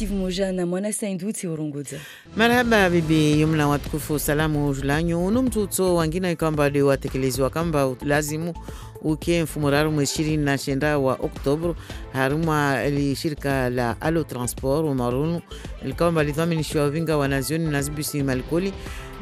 Steve Moja na mwana Sainduti urongoza. Marhaba bibi yumna watukufu salamu julanyo unumtuto wangina ikamba de watekelezwa kamba lazimu uke mfumuraru mwishiri na shenda wa Oktober haruma li shirika la Alo Transport umarunu ilikamba lithaminishwa vinga wanazioni na zibisi malikoli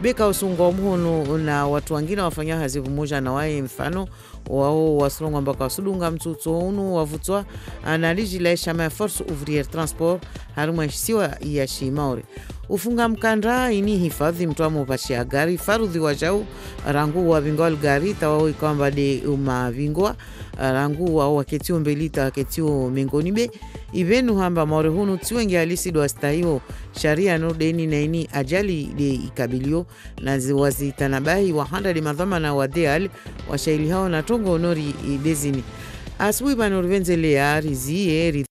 beka usungo mhono na watu wangina wafanya hazivu moja na wae mfano wao wasulunga mbaka wasudunga mtuto unu wavutwa analiji la shama ya Force Ouvrière Transport haruma siwa ya Shimauri ufunga mkanda ini hifadhi mtuamo pashia gari farudhi wajau rangu wa vingwa gari tawao ikamba de umavingwa rangu wa waketio mbelita waketio mengonibe ivenu hamba maure hunu tuwengi halisi do astahiyo sharia no deni na ini ajali de ikabilio na ziwazi tanabahi wahanda de madhamana wa deal wa shaili hao na tongo onori dezini asui banurvenzele ya rizi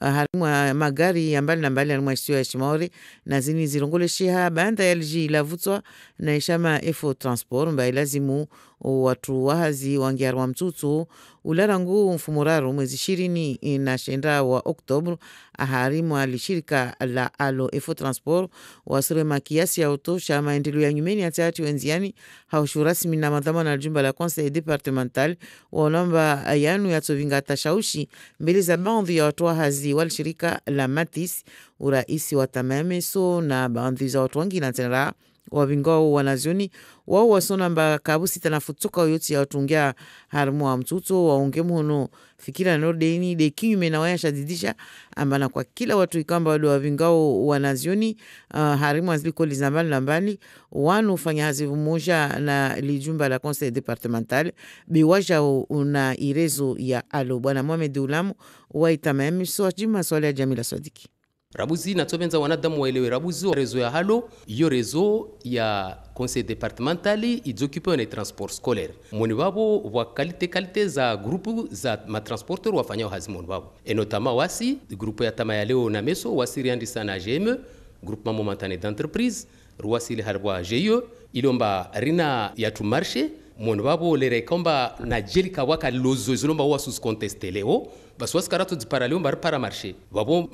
harumwa magari ya mbali na mbali harumwa isiyo ya Shimauri na zini zirongole shiha banda ya liji ilavutwa na ishama Efo Transport mba ilazimu watu wahazi wangi harumwa mtutu ularangu mfumuraru mwezi 20 na shenda wa Oktober harimwa lishirika la Alo Efo Transport wasirema kiasi ya utosha maendeleo ya nyumeni atati wenziani haushu rasmi na madhama na jumba la Conseil Departemental waonamba yanu ya tovinga tashaushi mbele za baadhi ya watu wahazi wal shirika la Matis uraisi wa Tamameso na baadhi za watu wangi na tenera wabingao wanazioni wao wasona mba kabusi tanafutuka yoti ya watungia harimu wa mtuto waunge mhono fikira nordeni de kinyume na waya shadidisha ambana kwa kila watu ikamba wado wabingao wanazioni harimu waziliko lizambali lambali wanu ufanya hazivu moja na lijumba la Conseil Departemental biwaja una irezo ya Alo bwana Mohamed Ulamu wa Itamamiso ajima swali ya Jamila Swadiki. Rabuzi na tobenza wanadamu waelewe rabuzi rezo ya Halo iyo rezo ya Conseil Departementali izokipe na transport scolaire moni wabo wa kalite za grupu za matransporteur wafanya hazimoni wabo et notamment wasi grupu ya tama ya leo na meso wasi riandisa na GME groupement momentané d'entreprise ruwasi le harwa GIE ilomba rina ya tu marché moni wabo le rekomba na jelika waka lozo zilomba wa sus contester leo basi wasikarato ziparaleo mbar para marché wabo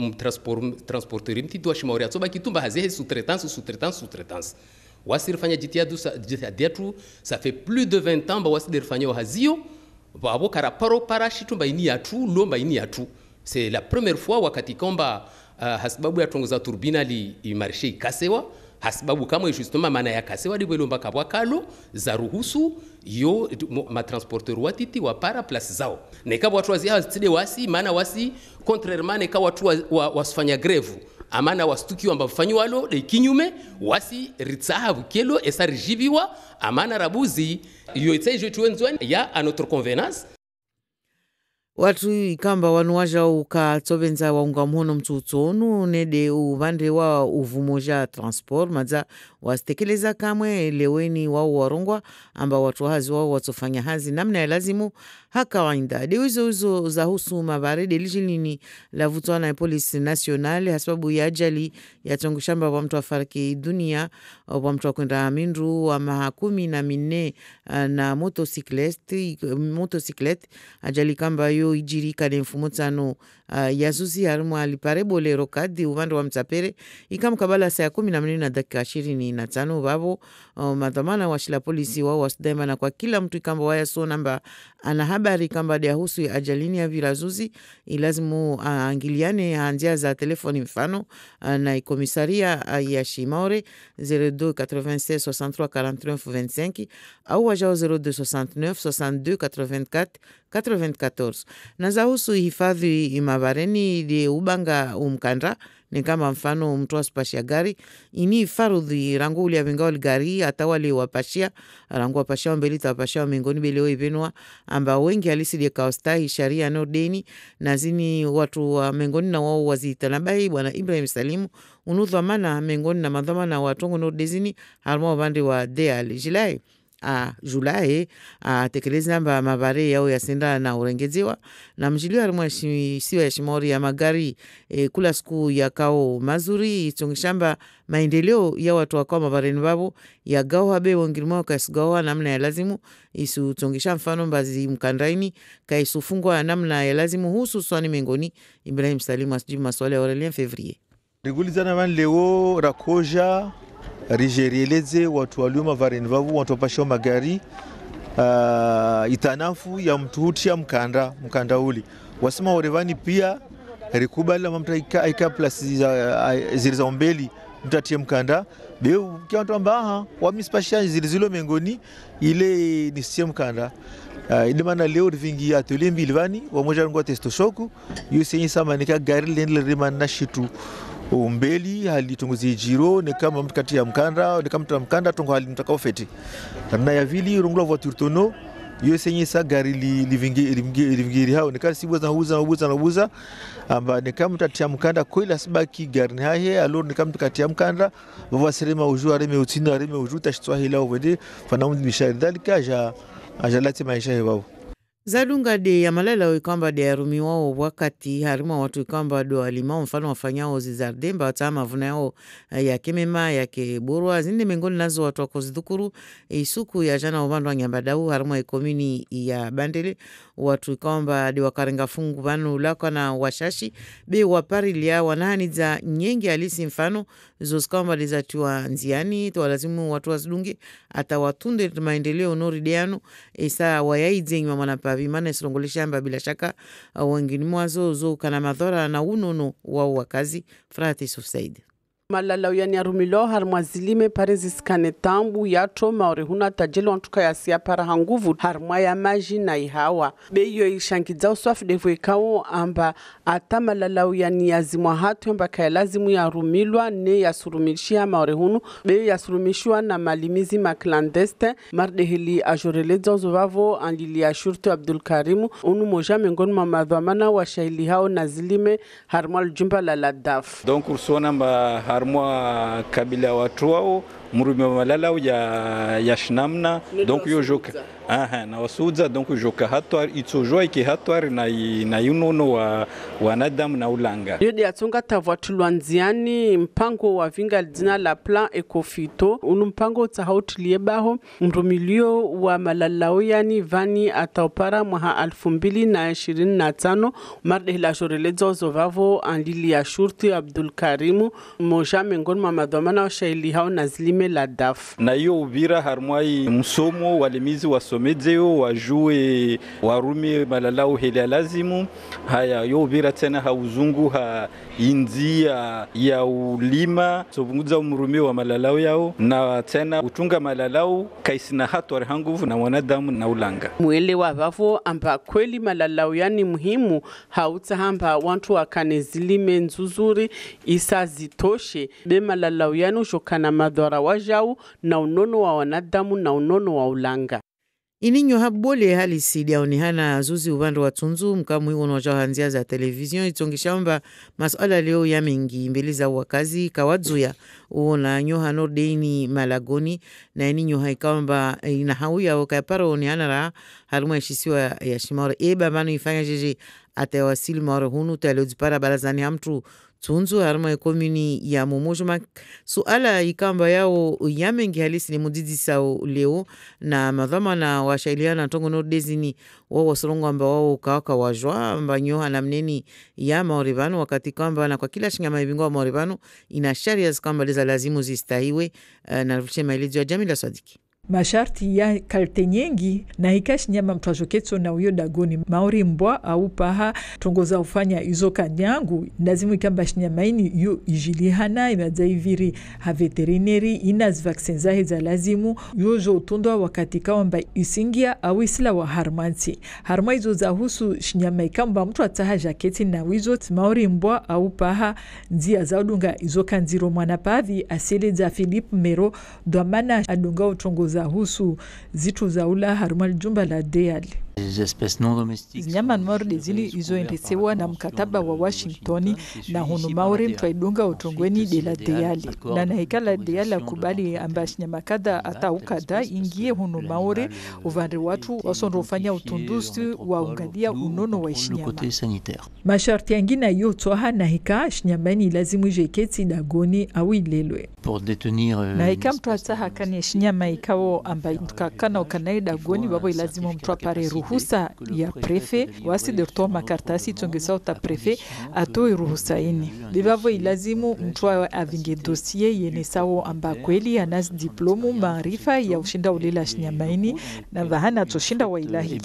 transporteur mtido wa Shimauri atoba kitumba hazehe sous-traitance wasirifanya jitihadu ça fait plus de 20 ans ba wasirifanya hazio wabo karaparo para shitumba ini yatu lomba ini yatu c'est la première fois wakati komba hasbabu ya tongoza turbina li marché ikasewa hasbabu kama justement maana ya kasewa di lomba kabwa kalo za ruhusu yo matransporteur watiti wa para place zao nekabwa watu wazia stide wasi maana wasi contrairement nekawa watu wasifanya greve amana wastuki wamba fanyo walo de kinyume wasi ritsaha bukelo esarijibiwa amana rabuzi yo itseje tuenzwan ya à notre convenance. Watu ikamba wanuwaja ukatobenza waunga mhono mtutonu nede uvande wa uvumoja transport maza wasitekeleza kamwe leweni wao warongwa amba watu hazi wao watofanya hazi namna ya lazimu haka wainda de uzo za husu mabare de lijilini la vutwa na polisi nationale hasababu ya ajali ya tongushamba wa mtu afariki dunia wa mtu akwenda Mindru wa mahakumi na minne na motosiklet ajali kamba yo ijiri kade mfumutano yazuzi harumu aliparebo le rokadi uvando wa mtapere ikamkabala saa 12 na dakika 25 babo madhamana wa shila polisi wao wasdaima na kwa kila mtu ikamba waya so namba ana habari kamba dia husu ya ajalini ya virazuzi ilazimu angiliane hanzia za telefoni mfano na komisaria ya Shimauri 02 96 63 49 25 au wajao 02 69 62 84 94 na zahusu hifadhi mabareni de ubanga umkanda ni kama mfano mtu asipashia gari ini farudhi rangu uli avingao gari atawali wapashia rangu wapashia wambeli tawapashia mingoni beleo ivenua amba wengi alisidi kaostahi sharia no deni na zini watu wa mingoni na wao wazitanabai bwana Ibrahim Salimu unudhamana mingoni na madhamana watongo no dezini harma wabandi wa deal jilai Julai tekelezi namba mabare yao ya senda na urengeziwa na mjilio harimwa siwa ya Shimori ya magari kula siku ya kao mazuri itungishamba maendeleo ya watu wakao mabareni babu ya gao habe wangirimo kaisugawa namna ya lazimu isu tungisha mfano mbazi mkandaini kaisufungwa namna ya lazimu hususani mengoni. Ibrahim Salimu asijui maswala ya Aurelien Fevrier rigulizana van leo rakoja rigerieleze watu walioma vareni vavu watu wapashao magari itanafu ya mtuhutia mkanda uli wasema orevani pia rikubala mamta ika plasi ziliza umbeli mtatie mkanda beo kia watu ambaha wamispashia zilizilo mengoni ile nisie mkanda ile mana leo rivingi atelier mbili vani wamoja ngwa testo shoku yusenyi sama nika gari lendle rimana shitu umbeli hali tunguzi jiro ni kama mkati ya mkanda ni kama mkanda tungo hali mtakao feti na ya vili rungula voiture tono yo senye sa gari livingiri hao ni kasi sibuza ubuza amba ni kama mtatia mkanda koila sibaki gari ni hahe alo ni kama mkatia mkanda bava serema ujua reme utina reme ujuta shitwa hila ovede fanamu bishari dalika ajalati maisha hewao zadunga de ya malala wikamba de ya rumi wao wakati harima watu wikamba do alima mfano wafanyao zizardemba watama vuna yao ya kemema ya keburwa zinde mengoni nazo watu wakozidhukuru isuku ya jana wabando wa nyambadau harima ekomini ya bandele watu wikamba de wakarenga fungu vanu laka na washashi be waparilia wanahaniza nyenge alisi mfano zosikamba de zatiwa nziani tuwa lazimu watu wazidunge ata watunde maendeleo nori deanu isa wayaize njima manapa vimane silongolisha amba bila shaka wengine mwazo zo kana madhara na unono wao wakazi Frati Sufsaid malala yani arumilo harmwazilime parezi skane tambu yato maorehuna tajelo antuka ya siya para hanguvu harmwa ya maji na ihawa beyo ishankiza uswafu devuekao amba ata malala yani yazimwa hatu amba kaya lazimu ya rumilwa ne ya surumishia maorehunu beyo ya surumishwa na malimizi maklandeste mardehili ajorelezo zovavo andili ya shurtu Abdul Karimu unu moja mengonu mamadhamana wa shahili hao na zilime harmwa ljumba la ladaf donc ursuona mba harmwa kabila watu wao murumi wa malala ya shinamna donc yo joka na wasuza donc joka hatwar itsojoa iki hatwar na yunono wa wanadamu na ulanga yodi atunga tavwatulwa nziani mpango wa vinga jina la plan ekofito unu mpango tahautilie baho mrumilio wa malalao yani vani ataupara mwaha 2025 marde la jorelezo zovavo andili ya shurti Abdul Karimu moja mengoni mamadhamana wa shaili hao na zilime la daf na hiyo uvira harmwai msomo walimizi wasomedzeo wajue warumi malalao heli lazimu haya yo uvira tena hauzungu ha inzia ya ulima sobunguza umrumi wa malalao yao na tena utunga malalao kaisina hatu hanguvu na wanadamu na ulanga mwele wa vavo amba kweli malalao yani muhimu hauta hamba wantu wakane zilime nzuzuri isa zitoshe be malalao yani ushokana madhara wajau na unono wa wanadamu na unono wa ulanga ininyo habole hali sidi aonihana zuzi ubando wa tunzu mkamu hiyo unoja hanzia za televizion itongishamba masuala leo ya mingi mbeli za wakazi kawadzuya uona nyoha nordeni malagoni na ininyo haikamba inahauya wakapara onihana ra haluma ishisiwa ya Shimori eba manu ifanya jeje atawasili mawara hunu talozipara barazani hamtu tunzu harma ya komuni ya Momojoma suala ikamba yao yamengi halisi ni mudidi sao leo na madhama na washailiana tongo no dezini wao wasorongo amba wao kawaka wajwa amba nyoha na mneni ya maoribano wakati kamba na kwa kila shingama ibingo wa maoribano ina sharia zikamba leza lazimu zistahiwe na rufishe maelezo ya Jamila Swadiki masharti ya kalte nyengi na hikashi nyama mtwajoketso na uyo dagoni maori mbwa au paha tongoza ufanya izo kanyangu ndazimu ikamba shinyamaini yu ijilihana imadzaiviri ha veterineri inaz vaccine zahe za lazimu yojo utundwa wakati kawamba isingia au isila wa harmansi harma izo za husu shinyama ikamba mtu ataha jaketi na wizo maori mbwa au paha nzia za udunga izo kanziro mwanapavi asili za Philip Mero dwamana adunga utongoza husu zitu za ula haruma jumba la deali. Zinyama nmorde zili izoendesewa na mkataba wa Washingtoni na hunu maori mtwaidunga utongweni de la deali. Na nahikala deali akubali ambash nyamakada ata ukada ingie hunu maori uvande watu wasondofanya utunduzi wa ungalia unono wa ishinyama. Masharti yangina yu toha na hika shinyamani lazimu jeketi dagoni au ilelwe. Na hika mtu ataha kani shinyama ikawo ambaye mtukakana ukanai dagoni babo ilazimu mtu apare ruhusa ya prefe wasi dertoa makartasi tongesa uta prefe atoi ruhusa ini. Bibavo ilazimu mtu avinge dosie yene sawo amba kweli anas diplomu maarifa ya ushinda ulila shinyamaini na vahana toshinda wa ilahi.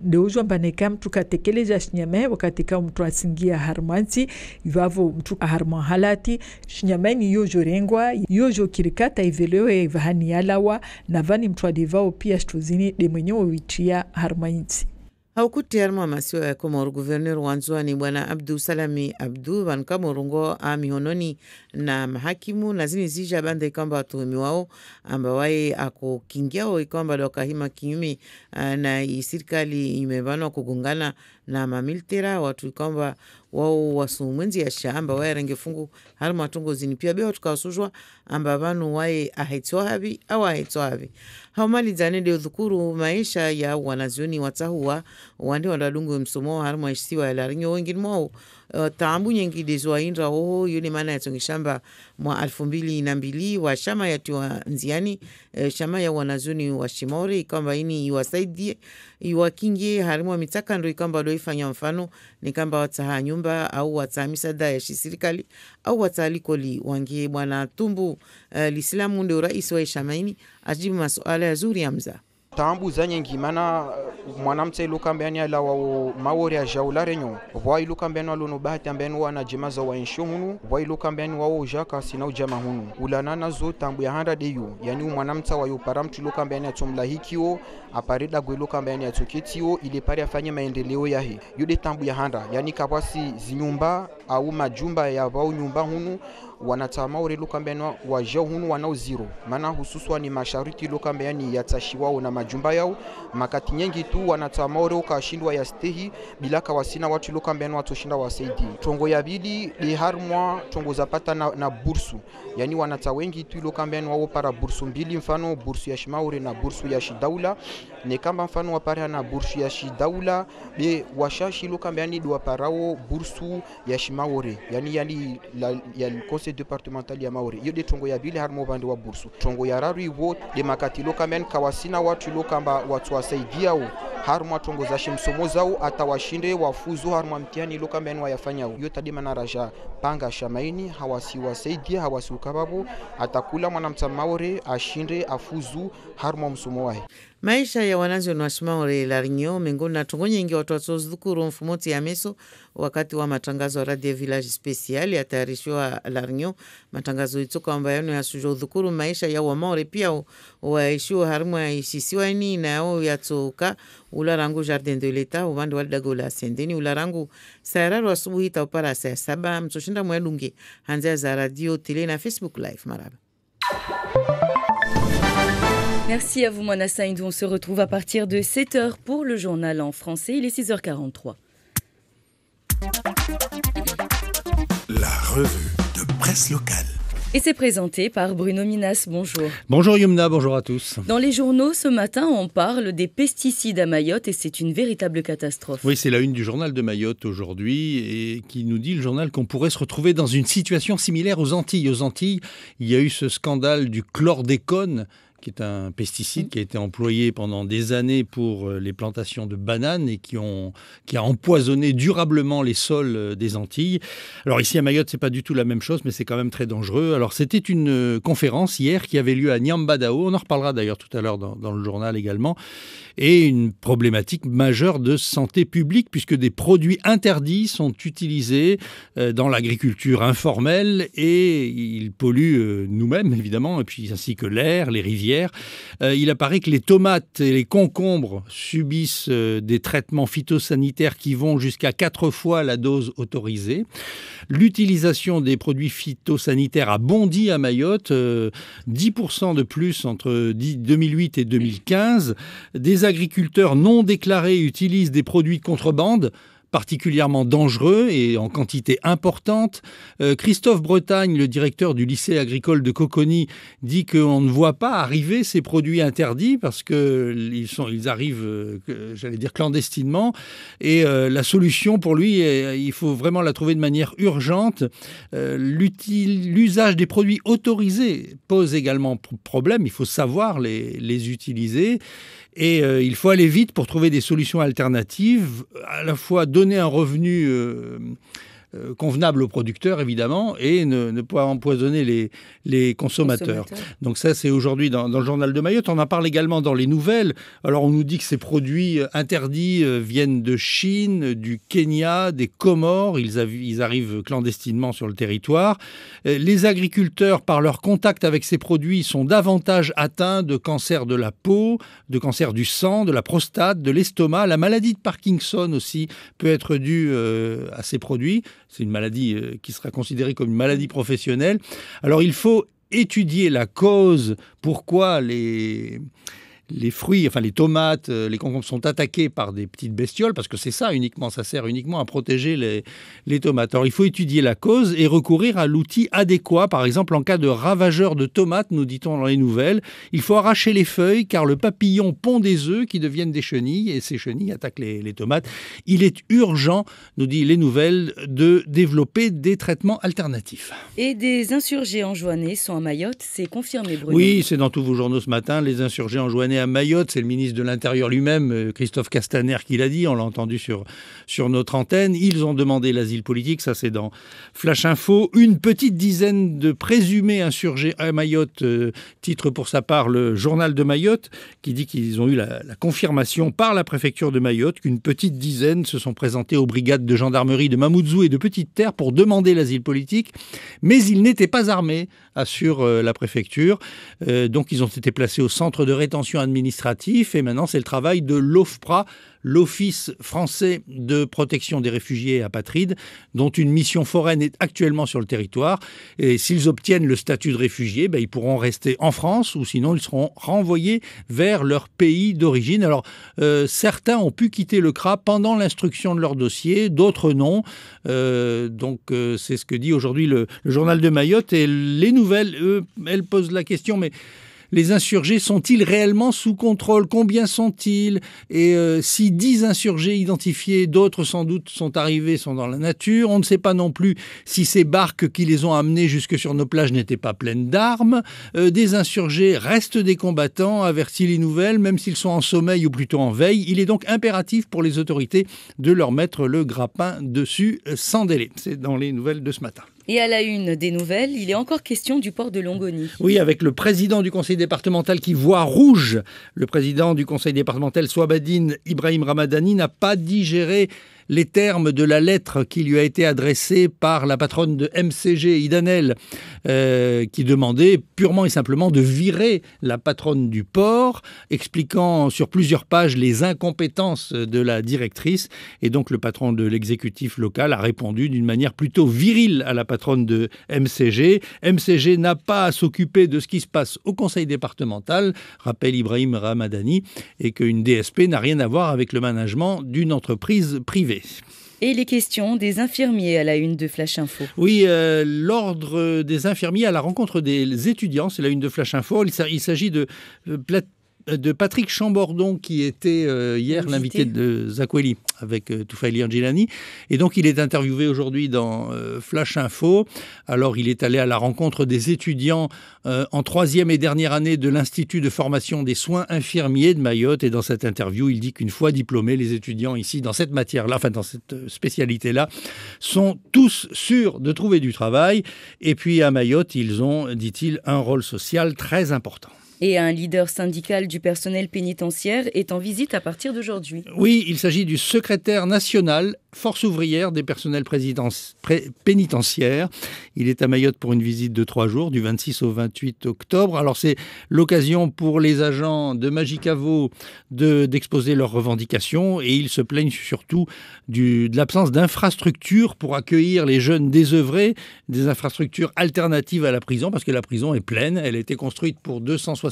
Ndeujo mbaneka mtu katekeleja shinyamae wakati ka mtu asingia harmansi bibavo mtu harman halati shinyamaini yojo rengwa yojo kirikata ivelewe vahani yalawa na vani mtu adivao pia shtuzini demenyo wichia harmansi. Haukuti harma masiwa ya Komoro Gouverneur wanzuani bwana Abdu Salami Abdu Bankamorungo amihononi na mahakimu na zini zija banda ikamba watuhumi wao amba wae ako kingiao ikamba doka hima kinyumi na isirikali imebanwa kugungana na mamilitera watu ikamba wao wasumwenzi ya shamba wae rengefungu harma atungo zini pia bewa tukawasujwa amba banu wae ahetsoa habi awa ahetsoa habi. Haumali zanede udhukuru maisha ya wanazioni watahuwa wande wadadungu msomo harma ishisiwa ya larinyo wengine mwao taambu nyengi dezwa indra hoho yune mana ya tongishamba mwa 2002 wa shama ya tiwa nziani shama ya wanazioni wa Shimori ikamba ini iwasaidie iwakingie harma mitaka ndo ikamba doifanya mfano ni kamba wataha nyumba au wataha misada ya shisirikali au wataha likoli wangie bwana Tumbu lisilamu ndio rais wa shamaini ajibu masuala ya zuri ya mza. Tambu zanyengi mana mwanamtse ilukambeani ala wa maori ya jaularenyo wa ilukambeani walono bahati ambenu wana jimaza wa insho hunu wa ilukambeani wao jaka sina ujama hunu ulanana zo tambu ya handa deyo yani mwanamtsa wa yuparamtu ilukambeani atomla hikio aparida go ilukambeani atoketio ili pari afanye maendeleo yahe yude tambu ya handa yani kapasi zinyumba au majumba ya wao nyumba hunu wanatama ure lukambeani wa jao hunu wanao zero mana hususwa ni mashariki lukambeani yatashiwao na majumba yao makati nyengi tu wanatama ure ukashindwa ya stehi bila kawasina watu lukambeani watoshinda wasaidi tongo ya bili de harmwa tongo zapata na bursu yani wanata wengi tu lukambeani wao para bursu mbili mfano bursu ya shimaure na bursu ya shidaula ne kama mfano wapare na bursu ya shidaula be washashi lukambeani do parao bursu ya shimaure yani ya conseil départemental ya Maori yode tongo ya bili harmo bande wa bursu tongo ya raru iwo de makati lokamen kawasina watu lokamba watu wasaidiao harmo tongo za shimsomo zao atawashinde wafuzu harmo mtiani lokamen wayafanyao yote de manaraja panga shamaini hawasi wasaidia hawasi ukababu atakula mwanamta Maori ashinde afuzu harmo msomo wae. Maisha ya wanazi wa Shimaore Larinyo mengoni na tongo nyingi watu watozudhukuru mfumoti ya meso wakati wa matangazo wa Radio Village Special ya tayarishiwa Larinyo. Matangazo itoka ambayano ya sujo udhukuru maisha ya wamaore pia waishiwa harimu ya isisiwa ini na yao yatoka ularangu Jardin de l'Etat ubandi walidago la sendeni ularangu sayararu asubuhi taupara saa 7 mtoshinda mwedunge hanzia za radio, tele na Facebook live maraba. Merci à vous, Mona Saïdou. On se retrouve à partir de 7h pour le journal en français. Il est 6h43. La revue de presse locale. Et c'est présenté par Bruno Minas. Bonjour. Bonjour Yumna, bonjour à tous. Dans les journaux, ce matin, on parle des pesticides à Mayotte et c'est une véritable catastrophe. Oui, c'est la une du journal de Mayotte aujourd'hui et qui nous dit, le journal, qu'on pourrait se retrouver dans une situation similaire aux Antilles. Aux Antilles, il y a eu ce scandale du chlordécone qui est un pesticide qui a été employé pendant des années pour les plantations de bananes et qui a empoisonné durablement les sols des Antilles. Alors ici à Mayotte, c'est pas du tout la même chose, mais c'est quand même très dangereux. Alors c'était une conférence hier qui avait lieu à Niambadao, on en reparlera d'ailleurs tout à l'heure dans le journal également, et une problématique majeure de santé publique puisque des produits interdits sont utilisés dans l'agriculture informelle et ils polluent nous-mêmes évidemment, et puis ainsi que l'air, les rivières. Il apparaît que les tomates et les concombres subissent des traitements phytosanitaires qui vont jusqu'à 4 fois la dose autorisée. L'utilisation des produits phytosanitaires a bondi à Mayotte, 10% de plus entre 2008 et 2015. Des agriculteurs non déclarés utilisent des produits de contrebande particulièrement dangereux et en quantité importante. Christophe Bretagne, le directeur du lycée agricole de Coconi, dit qu'on ne voit pas arriver ces produits interdits parce qu'ils arrivent, j'allais dire, clandestinement. Et la solution pour lui, il faut vraiment la trouver de manière urgente. L'usage des produits autorisés pose également problème. Il faut savoir les utiliser. Et il faut aller vite pour trouver des solutions alternatives, à la fois donner un revenu convenable aux producteurs, évidemment, et ne pas empoisonner les consommateurs. Donc ça, c'est aujourd'hui dans le journal de Mayotte. On en parle également dans les nouvelles. Alors, on nous dit que ces produits interdits viennent de Chine, du Kenya, des Comores. Ils arrivent clandestinement sur le territoire. Les agriculteurs, par leur contact avec ces produits, sont davantage atteints de cancer de la peau, de cancer du sang, de la prostate, de l'estomac. La maladie de Parkinson aussi peut être due à ces produits. C'est une maladie qui sera considérée comme une maladie professionnelle. Alors il faut étudier la cause, pourquoi les fruits, enfin les tomates, les concombres sont attaqués par des petites bestioles, parce que c'est ça uniquement, ça sert uniquement à protéger les tomates. Alors il faut étudier la cause et recourir à l'outil adéquat, par exemple en cas de ravageur de tomates, nous dit-on dans les nouvelles. Il faut arracher les feuilles car le papillon pond des œufs qui deviennent des chenilles et ces chenilles attaquent les tomates. Il est urgent, nous dit les nouvelles, de développer des traitements alternatifs. Et des insurgés enjoannés sont à Mayotte, c'est confirmé, Bruno? Oui, c'est dans tous vos journaux ce matin, les insurgés enjoannés à Mayotte, c'est le ministre de l'Intérieur lui-même, Christophe Castaner, qui l'a dit, on l'a entendu sur notre antenne. Ils ont demandé l'asile politique, ça c'est dans Flash Info. Une petite dizaine de présumés insurgés à Mayotte, titre pour sa part le journal de Mayotte, qui dit qu'ils ont eu la confirmation par la préfecture de Mayotte qu'une petite dizaine se sont présentés aux brigades de gendarmerie de Mamoudzou et de Petite Terre pour demander l'asile politique, mais ils n'étaient pas armés, assure la préfecture. Donc ils ont été placés au centre de rétention administratif et maintenant c'est le travail de l'OFPRA, l'Office français de protection des réfugiés et apatrides, dont une mission foraine est actuellement sur le territoire. Et s'ils obtiennent le statut de réfugié, ils pourront rester en France ou sinon ils seront renvoyés vers leur pays d'origine. Alors certains ont pu quitter le CRA pendant l'instruction de leur dossier, d'autres non. Donc c'est ce que dit aujourd'hui le journal de Mayotte. Et les nouvelles, elles posent la question, mais les insurgés sont-ils réellement sous contrôle? Combien sont-ils? Et si 10 insurgés identifiés, d'autres sans doute sont arrivés, sont dans la nature. On ne sait pas non plus si ces barques qui les ont amenés jusque sur nos plages n'étaient pas pleines d'armes. Des insurgés restent des combattants, avertit les nouvelles, même s'ils sont en sommeil ou plutôt en veille. Il est donc impératif pour les autorités de leur mettre le grappin dessus sans délai. C'est dans les nouvelles de ce matin. Et à la une des nouvelles, il est encore question du port de Longoni. Oui, avec le président du conseil départemental qui voit rouge. Le président du conseil départemental, Swabadine Ibrahim Ramadani, n'a pas digéré les termes de la lettre qui lui a été adressée par la patronne de MCG, Idanel, qui demandait purement et simplement de virer la patronne du port, expliquant sur plusieurs pages les incompétences de la directrice. Et donc le patron de l'exécutif local a répondu d'une manière plutôt virile à la patronne de MCG. MCG n'a pas à s'occuper de ce qui se passe au conseil départemental, rappelle Ibrahim Ramadani, et qu'une DSP n'a rien à voir avec le management d'une entreprise privée. Et les questions des infirmiers à la une de Flash Info. Oui, l'ordre des infirmiers à la rencontre des étudiants, c'est la une de Flash Info. Il s'agit de de Patrick Chambordon, qui était hier l'invité de Zakweli avec Toufaili Angelani. Et donc, il est interviewé aujourd'hui dans Flash Info. Alors, il est allé à la rencontre des étudiants en 3e et dernière année de l'Institut de formation des soins infirmiers de Mayotte. Et dans cette interview, il dit qu'une fois diplômés, les étudiants ici, dans cette matière-là, enfin dans cette spécialité-là, sont tous sûrs de trouver du travail. Et puis, à Mayotte, ils ont, dit-il, un rôle social très important. Et un leader syndical du personnel pénitentiaire est en visite à partir d'aujourd'hui. Oui, il s'agit du secrétaire national, force ouvrière des personnels pénitentiaires. Il est à Mayotte pour une visite de 3 jours, du 26 au 28 octobre. Alors c'est l'occasion pour les agents de Magicavo d'exposer leurs revendications et ils se plaignent surtout de l'absence d'infrastructures pour accueillir les jeunes désœuvrés, des infrastructures alternatives à la prison, parce que la prison est pleine. Elle a été construite pour 278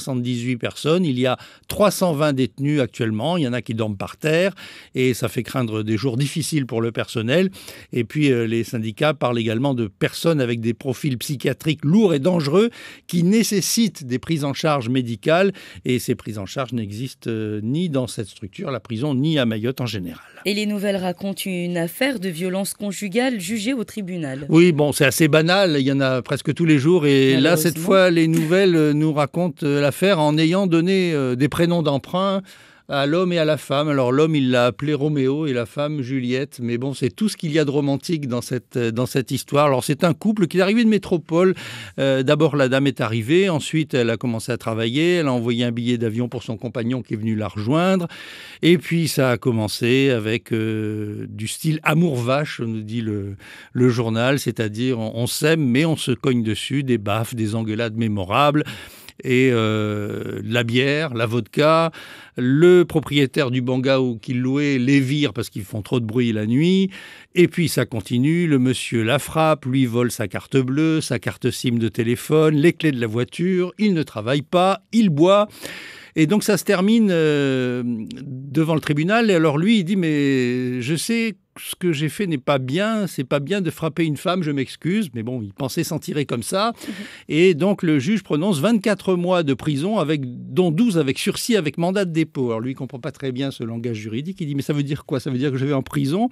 personnes. Il y a 320 détenus actuellement. Il y en a qui dorment par terre et ça fait craindre des jours difficiles pour le personnel. Et puis les syndicats parlent également de personnes avec des profils psychiatriques lourds et dangereux qui nécessitent des prises en charge médicales. Et ces prises en charge n'existent ni dans cette structure, la prison, ni à Mayotte en général. Et les nouvelles racontent une affaire de violence conjugale jugée au tribunal. Oui, bon, c'est assez banal. Il y en a presque tous les jours. Et là, cette fois, les nouvelles nous racontent l'affaire en ayant donné des prénoms d'emprunt à l'homme et à la femme. Alors l'homme, il l'a appelé Roméo et la femme Juliette. Mais bon, c'est tout ce qu'il y a de romantique dans cette histoire. Alors c'est un couple qui est arrivé de métropole. D'abord, la dame est arrivée. Ensuite, elle a commencé à travailler. Elle a envoyé un billet d'avion pour son compagnon qui est venu la rejoindre. Et puis, ça a commencé avec du style amour vache, nous dit le journal. C'est-à-dire, on s'aime, mais on se cogne dessus. Des baffes, des engueulades mémorables. Et la bière, la vodka, le propriétaire du bungalow qu'il louait les vire parce qu'ils font trop de bruit la nuit. Et puis ça continue, le monsieur la frappe, lui vole sa carte bleue, sa carte SIM de téléphone, les clés de la voiture, il ne travaille pas, il boit. Et donc ça se termine devant le tribunal. Et alors lui, il dit, mais je sais ce que j'ai fait n'est pas bien, c'est pas bien de frapper une femme, je m'excuse. Mais bon, il pensait s'en tirer comme ça. Et donc le juge prononce 24 mois de prison, dont 12 avec sursis, avec mandat de dépôt. Alors lui, il ne comprend pas très bien ce langage juridique. Il dit, mais ça veut dire quoi? Ça veut dire que je vais en prison?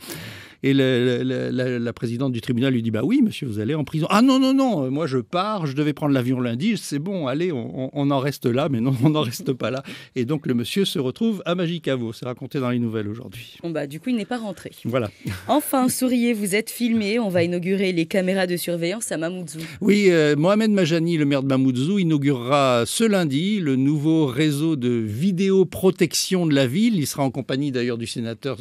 Et la présidente du tribunal lui dit, bah oui, monsieur, vous allez en prison. Ah non, moi je pars, je devais prendre l'avion lundi, c'est bon, allez, on en reste là, mais non, on n'en reste pas là. Et donc le monsieur se retrouve à Magicavo, c'est raconté dans les nouvelles aujourd'hui. Bon bah du coup, il n'est pas rentré. Voilà. Enfin, souriez, vous êtes filmé, on va inaugurer les caméras de surveillance à Mamoudzou. Oui, Mohamed Majani, le maire de Mamoudzou, inaugurera ce lundi le nouveau réseau de vidéoprotection de la ville. Il sera en compagnie d'ailleurs du sénateur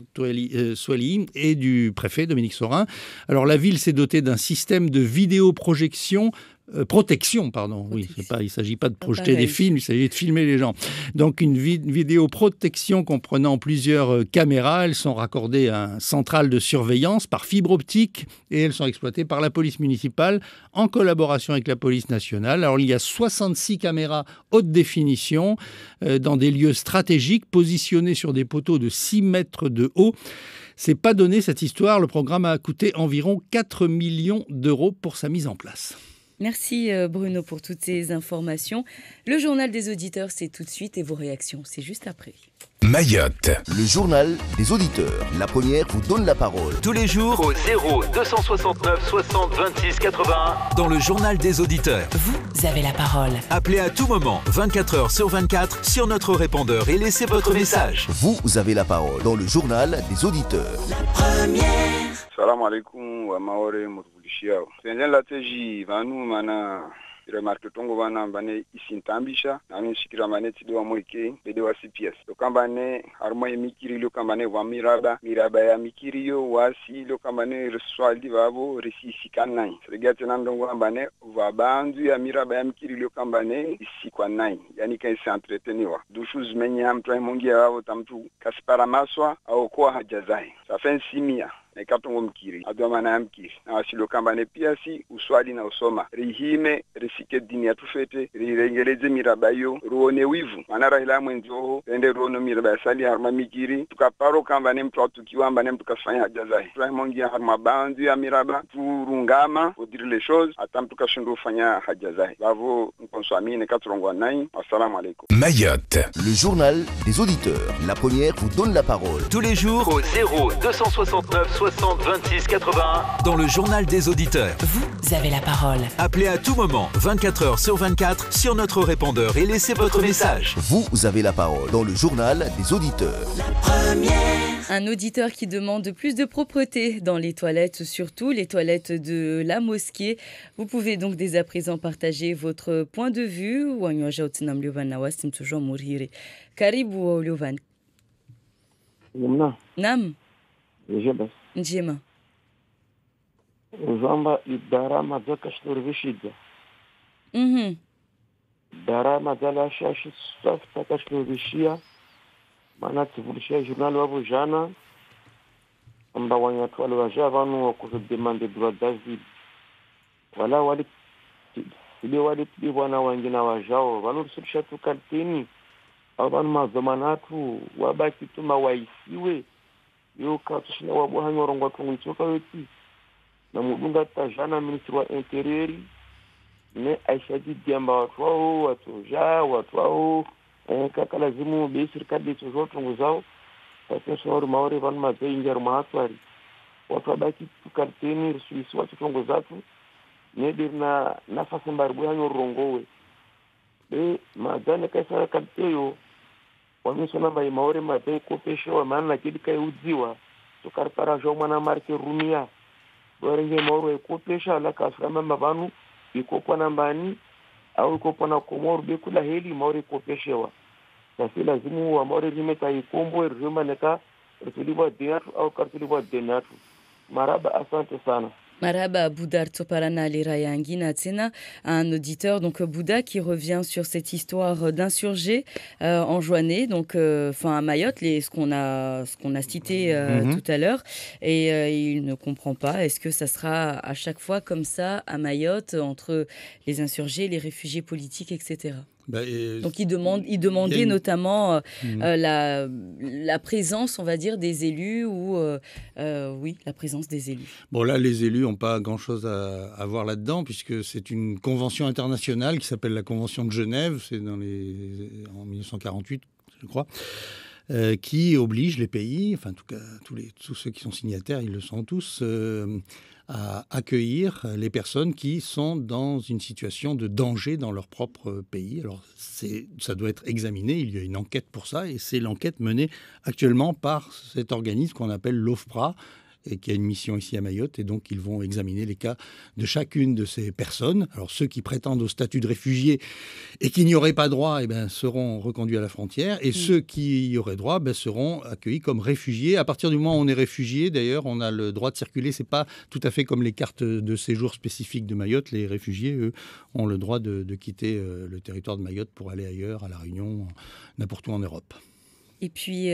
Swali et du préfet Dominique Sorin. Alors la ville s'est dotée d'un système de vidéoprotection. Oui, il ne s'agit pas de projeter des films, il s'agit de filmer les gens. Donc une vidéoprotection comprenant plusieurs caméras, elles sont raccordées à un central de surveillance par fibre optique et elles sont exploitées par la police municipale en collaboration avec la police nationale. Alors il y a 66 caméras haute définition dans des lieux stratégiques positionnés sur des poteaux de 6 mètres de haut. C'est pas donné cette histoire, le programme a coûté environ 4 millions d'euros pour sa mise en place. Merci Bruno pour toutes ces informations. Le journal des auditeurs, c'est tout de suite et vos réactions, c'est juste après. Mayotte. Le journal des auditeurs. La première vous donne la parole. Tous les jours au 0269 60 26 81 dans le journal des auditeurs. Vous avez la parole. Appelez à tout moment, 24 heures sur 24, sur notre répondeur et laissez votre message. Vous avez la parole dans le journal des auditeurs. La première. Salam alaikum wa maore mutbulishiyao. Tenjen la teji vanu mana remarque tongo vana bane isintambisha nami shikira mane tido moike bede wa CPS. Lo kambane armo mikiri lo kambane wa miraba ya mikiri yo wasi lo kambane reswaldi vabo resisi kanai. Segate nandongo kambane va bandu ya miraba ya mikiri lo kambane isi kwa nai. Yani kan se entreteniwa. Dushu zmenya mtwa mongia vabo tamtu kaspara maswa au kwa hajazai. Ça fait 6 mois. na ikatongo mkiri adwa maana ya mkiri na wasilo kambane pia si uswali na usoma rihime risike dini ya tufete rirengeleze miraba yo ruone wivu maana rahila mwenzoho ende ruone miraba ya sali harma mikiri tukaparo kambane mtu atukiwamba ne mtu kafanya haja zahi tunamongia harma bandu ya miraba turungama udire les choses atam tukashindu fanya haja zahi bavo nkonswamine katurongwa nai. Assalamu alaikum. Mayotte, le journal des auditeurs. La première vous donne la parole. Tous les jours au 0269 60 26 81 dans le journal des auditeurs. Vous avez la parole. Appelez à tout moment, 24 heures sur 24, sur notre répondeur et laissez votre message. Vous avez la parole dans le journal des auditeurs. La première. Un auditeur qui demande plus de propreté dans les toilettes, surtout les toilettes de la mosquée. Vous pouvez donc dès à présent partager votre point de vue. Karibu Uliovan. Naam. Njema. Uzamba idarama zaka shturvishida. Darama zala shashi safta kashturvishia. Maana tuvulishia journal wabo jana. Amba wanyatu wale waja vanu wakuzo demande droit David. Wala wali ile wali wana wangina wajao vanu rusulisha tukaltini. Abantu mazomanatu wabaki tuma waisiwe yo katushina wabuhanyo warongo tunguchoka weti na mudunga tajana ministri wa interieur ne aishaji diamba watu wao kaka lazimu be serikali tuzo tunguzao sasa shoro maore van mazingira mahatwari watu wabaki tukalteni rusuliswa watu tunguzatu ne dirna nafasi mbarbuhanyo rongowe be madane kaisa kalteyo wamisona bai maore mabe kopesho maana kidika yudziwa tukarpara jo mwana marke rumia borenge maore kopesha la kasama mabanu ikopo nambani au ikopo na komor be kula heli maore kopeshewa sasa lazimu wa maore rimeta ikombo rima neka tuliwa dinatu au kartuliwa dinatu maraba asante sana. Maraba Boudar Toparana Lirayangina Tsena, un auditeur, donc Bouddha, qui revient sur cette histoire d'insurgés enjoignés, donc à Mayotte, ce qu'on a cité tout à l'heure, et il ne comprend pas. Est-ce que ça sera à chaque fois comme ça à Mayotte entre les insurgés, les réfugiés politiques, etc. Donc il demandait notamment la présence, on va dire, des élus ou la présence des élus. Bon là, les élus n'ont pas grand-chose à voir là-dedans puisque c'est une convention internationale qui s'appelle la Convention de Genève, c'est en 1948, je crois. Qui oblige les pays, enfin en tout cas tous ceux qui sont signataires, ils le sont tous, à accueillir les personnes qui sont dans une situation de danger dans leur propre pays. Alors ça doit être examiné, il y a une enquête pour ça, et c'est l'enquête menée actuellement par cet organisme qu'on appelle l'OFPRA, et qui a une mission ici à Mayotte, et donc ils vont examiner les cas de chacune de ces personnes. Alors ceux qui prétendent au statut de réfugiés et qui n'y auraient pas droit seront reconduits à la frontière, et ceux qui y auraient droit seront accueillis comme réfugiés. À partir du moment où on est réfugié, d'ailleurs, on a le droit de circuler. C'est pas tout à fait comme les cartes de séjour spécifiques de Mayotte. Les réfugiés, eux, ont le droit de quitter le territoire de Mayotte pour aller ailleurs, à La Réunion, n'importe où en Europe. Et puis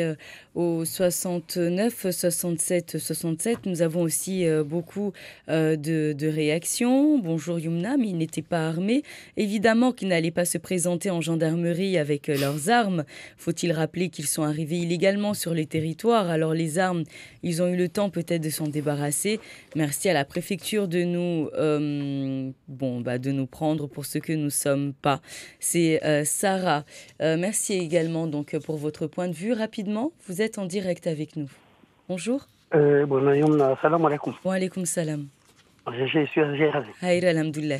au 69, 67, 67, nous avons aussi beaucoup de réactions. Bonjour Yumna, mais ils n'étaient pas armés. Évidemment qu'ils n'allaient pas se présenter en gendarmerie avec leurs armes. Faut-il rappeler qu'ils sont arrivés illégalement sur les territoires. Alors les armes, ils ont eu le temps peut-être de s'en débarrasser. Merci à la préfecture de nous prendre pour ce que nous sommes pas. C'est Sarah. Merci également donc pour votre point de vue. Rapidement, vous êtes en direct avec nous. Bonjour. Salam alaikum. Wa alaikum salam. Je suis Algérien. Hayr alhamdulillah.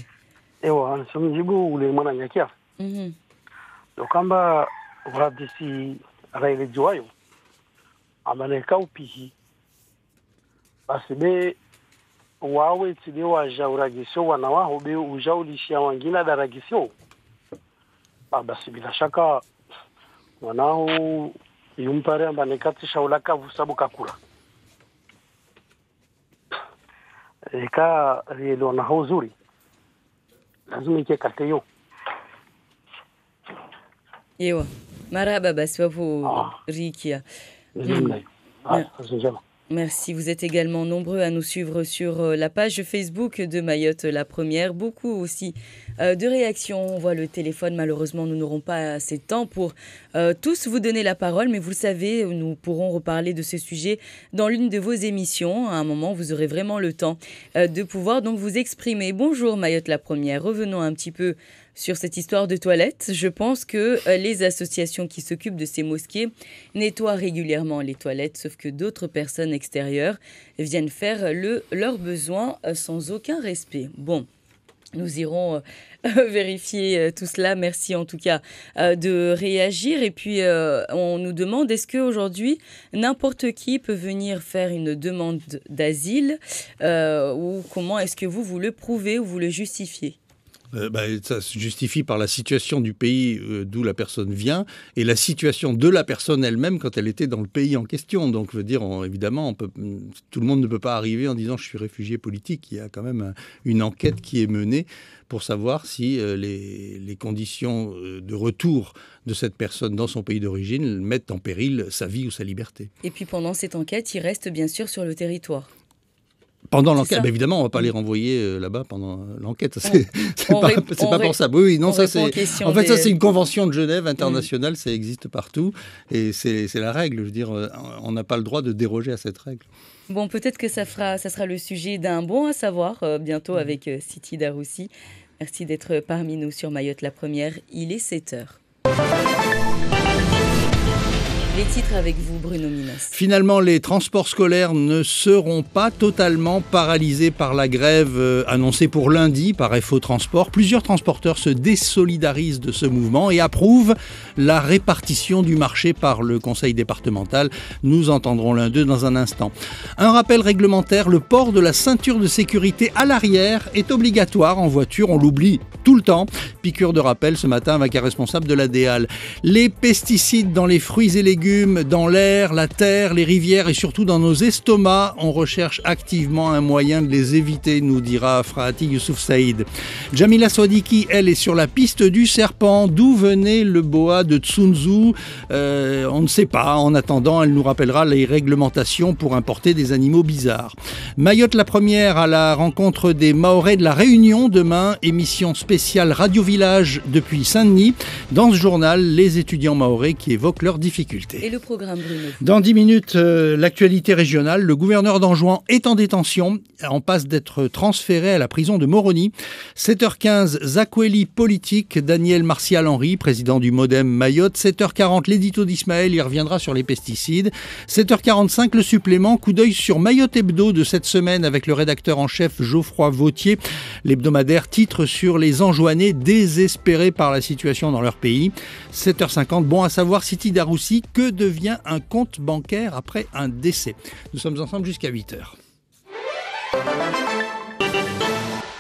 Ewa, nsomjibu ule mwana nyakia. Kamba wadisi raile juayo. Amaneka upihi. Basi be wawe tide waja uragisho wanawaho be ujaulishia wangina daragisho. Basi bila shaka wanao yumpare ambanekati shaulaka vusabu kakura. Eka rielo na huzuri. Lazima ike kateyo. Ewa, marhaba basi wapo rikia. Merci, vous êtes également nombreux à nous suivre sur la page Facebook de Mayotte la première. Beaucoup aussi de réactions. On voit le téléphone, malheureusement nous n'aurons pas assez de temps pour tous vous donner la parole, mais vous le savez, nous pourrons reparler de ce sujet dans l'une de vos émissions. À un moment, vous aurez vraiment le temps de pouvoir donc vous exprimer. Bonjour Mayotte la première, revenons un petit peu sur cette histoire de toilettes. Je pense que les associations qui s'occupent de ces mosquées nettoient régulièrement les toilettes, sauf que d'autres personnes extérieures viennent faire leurs besoins sans aucun respect. Bon, nous irons vérifier tout cela. Merci en tout cas de réagir. Et puis, on nous demande, est-ce qu'aujourd'hui, n'importe qui peut venir faire une demande d'asile ou comment est-ce que vous le prouvez ou vous le justifiez ? Ça se justifie par la situation du pays d'où la personne vient et la situation de la personne elle-même quand elle était dans le pays en question. Donc, je veux dire, évidemment, tout le monde ne peut pas arriver en disant « je suis réfugié politique ». Il y a quand même une enquête qui est menée pour savoir si les conditions de retour de cette personne dans son pays d'origine mettent en péril sa vie ou sa liberté. Et puis, pendant cette enquête, il reste bien sûr sur le territoire. Pendant l'enquête, évidemment, on ne va pas les renvoyer là-bas pendant l'enquête. C'est pas pour ça. Oui, non, ça c'est. En fait, ça c'est une convention de Genève internationale, ça existe partout et c'est la règle. Je veux dire, on n'a pas le droit de déroger à cette règle. Bon, peut-être que ça sera le sujet d'un bon à savoir bientôt avec Siti Daroussi. Merci d'être parmi nous sur Mayotte la première. Il est 7h. Les titres avec vous, Bruno Minas. Finalement, les transports scolaires ne seront pas totalement paralysés par la grève annoncée pour lundi par FO Transport. Plusieurs transporteurs se désolidarisent de ce mouvement et approuvent la répartition du marché par le conseil départemental. Nous entendrons l'un d'eux dans un instant. Un rappel réglementaire, le port de la ceinture de sécurité à l'arrière est obligatoire en voiture. On l'oublie tout le temps. Piqûre de rappel ce matin avec un responsable de la DEAL. Les pesticides dans les fruits et légumes, dans l'air, la terre, les rivières et surtout dans nos estomacs. On recherche activement un moyen de les éviter, nous dira Frahati Youssouf Saïd. Jamila Swadiki, elle, est sur la piste du serpent. D'où venait le boa de Tsunzu on ne sait pas. En attendant, elle nous rappellera les réglementations pour importer des animaux bizarres. Mayotte la première à la rencontre des Mahorais de la Réunion. Demain, émission spéciale Radio Village depuis Saint-Denis. Dans ce journal, les étudiants mahorais qui évoquent leurs difficultés. Et le programme, Bruno. Dans 10 minutes, l'actualité régionale. Le gouverneur d'Anjouan est en détention. On passe d'être transféré à la prison de Moroni. 7h15, Zakweli politique. Daniel Martial-Henry, président du Modem Mayotte. 7h40, l'édito d'Ismaël. Il reviendra sur les pesticides. 7h45, le supplément. Coup d'œil sur Mayotte Hebdo de cette semaine avec le rédacteur en chef Geoffroy Vautier. L'hebdomadaire titre sur les Anjouanais désespérés par la situation dans leur pays. 7h50, bon à savoir, Siti Daroussi, que devient un compte bancaire après un décès? Nous sommes ensemble jusqu'à 8h.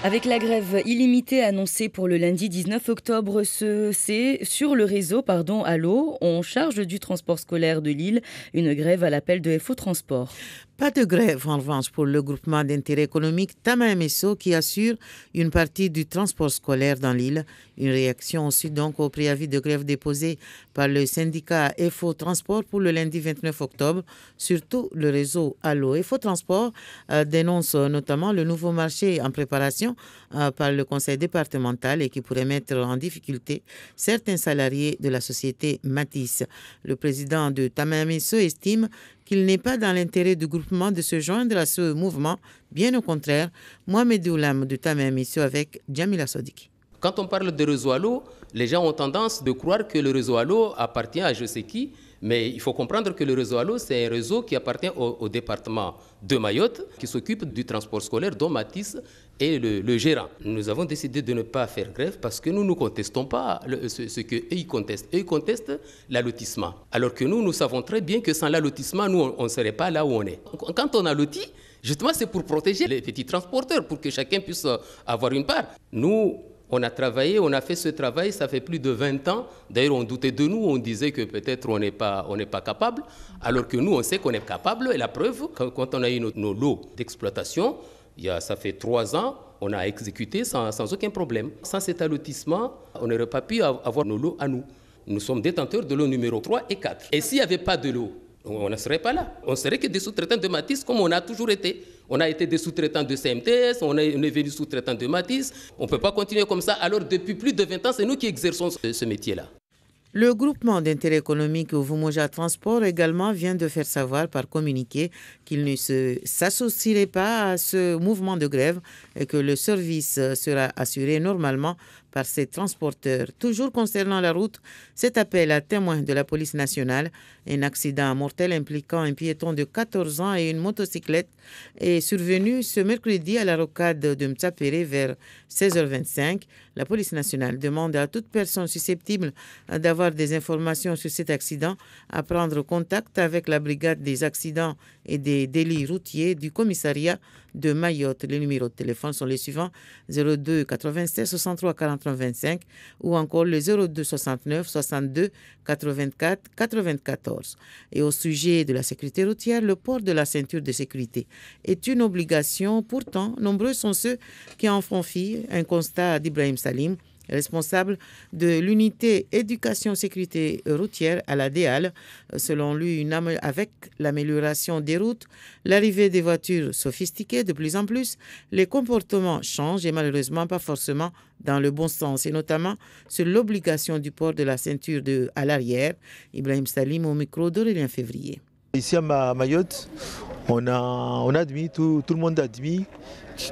Avec la grève illimitée annoncée pour le lundi 19 octobre, c'est sur le réseau Allo, on charge du transport scolaire de Lille, une grève à l'appel de FO Transport. Pas de grève en revanche pour le groupement d'intérêt économique Tama-Messo qui assure une partie du transport scolaire dans l'île. Une réaction ensuite donc au préavis de grève déposé par le syndicat FO Transport pour le lundi 29 octobre, surtout le réseau Allo. FO Transport dénonce notamment le nouveau marché en préparation par le conseil départemental et qui pourrait mettre en difficulté certains salariés de la société Matisse. Le président de Tama-Messo estime qu'il n'est pas dans l'intérêt du groupement de se joindre à ce mouvement. Bien au contraire, Mohamed Oulam de Tama-Messo avec Jamila Sodiki. Quand on parle de réseau Allo, les gens ont tendance de croire que le réseau Allo appartient à je sais qui, mais il faut comprendre que le réseau Allo, c'est un réseau qui appartient au département de Mayotte, qui s'occupe du transport scolaire, dont Matisse est le gérant. Nous avons décidé de ne pas faire grève parce que nous ne contestons pas ce qu'eux ils contestent. Eux ils contestent l'allotissement. Alors que nous savons très bien que sans l'allotissement, nous, on ne serait pas là où on est. Quand on allotit, justement, c'est pour protéger les petits transporteurs, pour que chacun puisse avoir une part. Nous, on a travaillé, on a fait ce travail, ça fait plus de 20 ans. D'ailleurs, on doutait de nous, on disait que peut-être on n'est pas capable, alors que nous, on sait qu'on est capable. Et la preuve, quand on a eu nos lots d'exploitation, ça fait 3 ans, on a exécuté sans aucun problème. Sans cet allotissement, on n'aurait pas pu avoir nos lots à nous. Nous sommes détenteurs de lots numéro 3 et 4. Et s'il n'y avait pas de lot, on ne serait pas là. On serait que des sous-traitants de Matisse comme on a toujours été. On a été des sous-traitants de CMTS, on est venu sous-traitants de Matisse. On ne peut pas continuer comme ça. Alors depuis plus de 20 ans, c'est nous qui exerçons ce métier-là. Le groupement d'intérêt économique Vumoja Transport également vient de faire savoir par communiqué qu'il ne s'associerait pas à ce mouvement de grève et que le service sera assuré normalement par ces transporteurs. Toujours concernant la route, cet appel à témoins de la police nationale, un accident mortel impliquant un piéton de 14 ans et une motocyclette est survenu ce mercredi à la rocade de Mtsapere vers 16h25. La police nationale demande à toute personne susceptible d'avoir des informations sur cet accident à prendre contact avec la brigade des accidents et des délits routiers du commissariat de Mayotte. Les numéros de téléphone sont les suivants: 02 96 63 43 25 ou encore le 02 69 62 84 94. Et au sujet de la sécurité routière, le port de la ceinture de sécurité est une obligation. Pourtant, nombreux sont ceux qui en font fi. Un constat d'Ibrahim Salim, responsable de l'unité éducation-sécurité routière à la DEAL. Selon lui, avec l'amélioration des routes, l'arrivée des voitures sophistiquées de plus en plus, les comportements changent et malheureusement pas forcément dans le bon sens, et notamment sur l'obligation du port de la ceinture à l'arrière. Ibrahim Salim au micro d'Aurélien Février. Ici à Mayotte, on a admis, tout le monde a admis